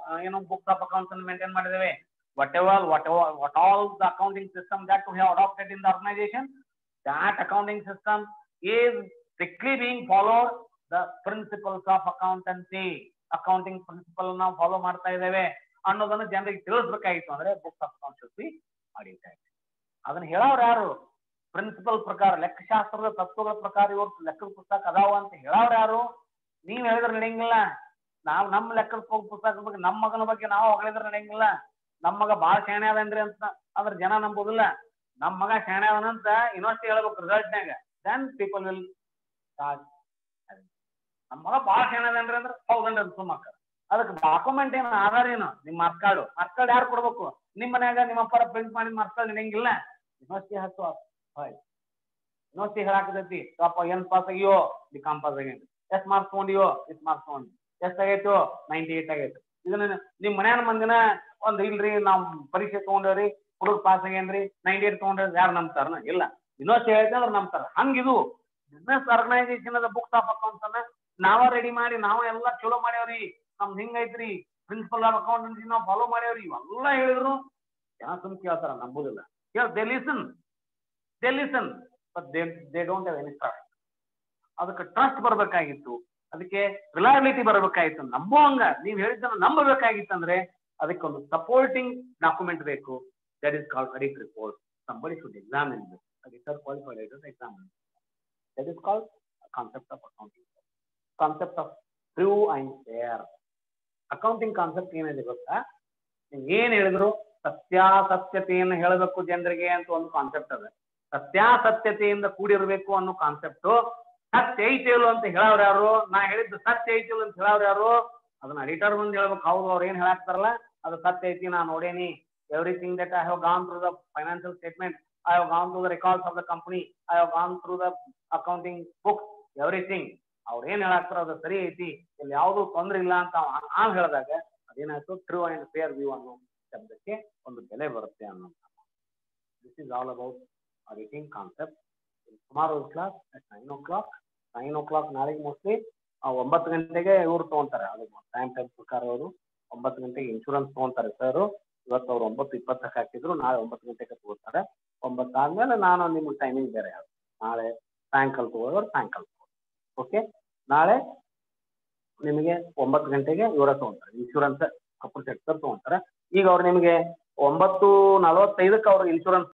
books of accounts ಅನ್ನು maintain ಮಾಡಿದ್ದೇವೆ. what all the accounting system that we have adopted in the organization, that accounting system is strictly being followed the principles of accountancy. Accounting principle ನಾವು follow ಮಾಡ್ತಾ ಇದ್ದೇವೆ ಅನ್ನೋದನ್ನ ಜನರಿಗೆ ತಿಳಿಸ್ಬೇಕಾಗಿತ್ತು. ಅಂದ್ರೆ books of account should be audited. ಅದನ್ನ ಹೇಳೋರು ಯಾರು? Principal ಪ್ರಕಾರ, ಲೆಕ್ಕಶಾಸ್ತ್ರದ ತತ್ವಗಳ ಪ್ರಕಾರ ಇವರು ಲೆಕ್ಕದ ಪುಸ್ತಕ ಅದಾವ ಅಂತ ಹೇಳೋರು ಯಾರು? ನೀವ್ ಹೇಳಿದ್ರೆ ನಡೆಯಂಗಿಲ್ಲ. ನಾವು ನಮ್ಮ ಲೆಕ್ಕದ ಪುಸ್ತಕದ ಬಗ್ಗೆ, ನಮ್ಮ ಮಗನ ಬಗ್ಗೆ ನಾವು ಹೊಗಳಿದ್ರೆ ನಡೆಯಂಗಿಲ್ಲ. ನಮ್ಮ ಮಗ ಬಾಳ ಶಾಣೆ ಅದನ್ರಿ ಅಂತ ಅಂದ್ರೆ ಜನ ನಂಬೋದಿಲ್ಲ. ನಮ್ಮ ಮಗ ಶಾಣೆ ಅವನಂತ ಯೂನಿವರ್ಸಿಟಿ ಹೇಳ್ಬೇಕು ರಿಸಲ್ಟ್ನಾಗ, ದೆನ್ ಪೀಪಲ್ ವಿಲ್ ಸ್ಟಾರ್ಟ್. ನಮ್ಮ ಮಗ ಬಾಳ ಶಾಣೆ ಅದನ್ರಿ ಅಂದ್ರೆ ಹೌದನ್ರಿ ಅಂತ ಸುಮ್ಮಕ್ಕ. ಅದಕ್ಕೆ ಡಾಕ್ಯುಮೆಂಟ್ ಏನು, ಆಧಾರ ಏನು? ನಿಮ್ಮ ಮಾರ್ಕ್ಸ್ ಕಾರ್ಡ್ ಯಾರು ಕೊಡ್ಬೇಕು? ನಿಮ್ಮ ಮನ್ಯಾಗ ನಿಮ್ಮ ಅಪ್ಪರ ಪ್ರಿಂಟ್ ಮಾಡಿದ ಮಾರ್ಕ್ಸ್ ಕಾರ್ಡ್ ನಡೆಯಂಗಿಲ್ಲ. ಯೂನಿವರ್ಸಿಟಿ ಹತ್ತು ಯೂನಿವರ್ಸಿಟಿ ಹೇಳಾಕತೈತಿ, ಪಾಪ ಏನ್ ಪಾಸ್ ಆಗಿಯೋ ಬಿಕಾಮ್ ಪಾಸ್ ಆಗೇನಿ, ಎಷ್ಟ್ ಮಾರ್ಕ್ಸ್ ತಗೊಂಡಿಯೋ ಇಷ್ಟ್ ಮಾರ್ಕ್ಸ್ ತಗೊಂಡಿ, ಎಷ್ಟಾಗೈತೋ 98 ಆಗೈತೆ. ಇದನ್ನ ನಿಮ್ ಮನ್ಯಾನ ಮಂದಿನ ಒಂದ್ ಇಲ್ರಿ ನಾವ್ ಪರೀಕ್ಷೆ ತಗೊಂಡೇವ್ರಿ ಹುಡುಗ ಪಾಸ್ ಆಗೇನ್ರಿ 98 ತಗೊಂಡ್ರಿ ಯಾರು ನಂಬ್ತಾರನ? ಇಲ್ಲ. ಯೂನಿವರ್ಸಿಟಿ ಹೇಳ್ತಾ ಅಂದ್ರೆ ನಂಬ್ತಾರ. ಹಂಗಿದು ಬಿಸ್ನೆಸ್ ಆರ್ಗನೈಸೇಷನ್ ಅದ ಬುಕ್ಸ್ ಆಫ್ ಅಕೌಂಟ್ಸ್ ಅನ್ನ ನಾವ ರೆಡಿ ಮಾಡಿ ನಾವ ಎಲ್ಲಾ ಚಲೋ ಮಾಡ್ಯಾವ್ರಿ, ನಮ್ದು ಹಿಂಗೈತ್ರಿ, ಪ್ರಿನ್ಸಿಪಲ್ ಆಫ್ ಅಕೌಂಟೆನ್ಸಿ ನಾವು ಫಾಲೋ ಮಾಡ್ಯಾವ್ರಿ, ಇವೆಲ್ಲ ಹೇಳಿದ್ರು ಜನ ಸುಮ್ ಕೇಳ್ತಾರ, ನಂಬುದಿಲ್ಲ. They listen but they don't have any trust. ಅದಕ್ಕೆ ಟ್ರಸ್ಟ್ ಬರ್ಬೇಕಾಗಿತ್ತು, ಅದಕ್ಕೆ ರಿಲಯಬಿಲಿಟಿ ಬರಬೇಕಾಗಿತ್ತು, ನಂಬುವಂಗ ನೀವ್ ಹೇಳಿದ್ದನ್ನು ನಂಬಬೇಕಾಗಿತ್ತಂದ್ರೆ ಅದಕ್ಕೊಂದು ಸಪೋರ್ಟಿಂಗ್ ಡಾಕ್ಯುಮೆಂಟ್ ಬೇಕು. That is called audit report. Somebody should examine this. Auditor, qualified auditor examine. That is called concept of accounting. Concept of true and fair. Accounting concept ಏನಿದೆ ಗೊತ್ತಾ? ಏನ್ ಹೇಳಿದ್ರು ಸತ್ಯಾಸತ್ಯತೆಯನ್ನು ಹೇಳಬೇಕು ಜನರಿಗೆ ಅಂತ ಒಂದು ಕಾನ್ಸೆಪ್ಟ್ ಅದ. ಸತ್ಯಾಸತ್ಯತೆಯಿಂದ ಕೂಡಿರಬೇಕು ಅನ್ನೋ ಕಾನ್ಸೆಪ್ಟು. ಸತ್ಯ ಐತಿಲ್ಲ ಅಂತ ಹೇಳೋರು ಯಾರು? ನಾ ಹೇಳಿದ್ದು ಸತ್ಯ ಐತಿಲ್ಲ ಅಂತ ಹೇಳೋರು ಯಾರು? ಅದನ್ನ ಎಡಿಟರ್ ಮುಂದೆ ಹೇಳ್ಬೇಕು. ಹೌದು, ಅವ್ರು ಏನ್ ಹೇಳಾಕ್ತಾರಲ್ಲ ಅದು ಸತ್ಯ ಐತಿ, ನಾ ನೋಡೇನಿ. Everything that I have gone through the financial statement, I have gone through the records of the company, I have gone through the accounting books, everything. ಅವ್ರು ಏನ್ ಹೇಳಾಕ್ತಾರ ಅದು ಸರಿ ಐತಿ, ಇಲ್ಲಿ ಯಾವ್ದು ತೊಂದ್ರೆ ಇಲ್ಲ ಅಂತ ಆ ಹೇಳಿದಾಗ ಅದೇನಾಯ್ತು, ಟ್ರೂ ಅಂಡ್ ಫೇರ್ ವ್ಯೂ ಅನ್ನೋ ಶಬ್ದಕ್ಕೆ ಒಂದು ಬೆಲೆ ಬರುತ್ತೆ ಅನ್ನೋ. This is all about auditing concept. tomorrow's class at 9 o'clock. 9 o'clock ನಾಳೆಗೆ ಮೋಸ್ಟ್ಲಿ 9 ಗಂಟೆಗೆ ಇವ್ರು ತಗೊಂತಾರೆ. ಅದು ಟೈಮ್ ಪ್ರಕಾರ ಅವರು 9 ಗಂಟೆಗೆ ಇನ್ಶೂರೆನ್ಸ್ ತಗೊಂತಾರೆ ಸರ್. ಇವತ್ತು ಅವ್ರು 9:20ಕ್ಕೆ ಹಾಕಿದ್ರು, ನಾಳೆ 9 ಗಂಟೆಗೆ ತಗೋತಾರೆ. 9 ಆದ್ಮೇಲೆ ನಾನು ನಿಮ್ಗೆ ಟೈಮಿಂಗ್ ಬೇರೆ ಹೇಳ್ತೀನಿ. ನಾಳೆ ಸಾಯಂಕಾಲ ತಗೋದವ್ರು ಸಾಯಂಕಾಲ ತಗೋದು. ಓಕೆ, ನಾಳೆ ನಿಮಗೆ 9 ಗಂಟೆಗೆ ಇವರ ತಗೊಂತಾರೆ ಇನ್ಶೂರೆನ್ಸ್, ಕಪೂರ್ ಸೆಟ್ ತಗೊಂತಾರೆ. ಈಗ ಅವ್ರು ನಿಮಗೆ 9:45ಕ್ಕೆ ಅವ್ರು ಇನ್ಶೂರೆನ್ಸ್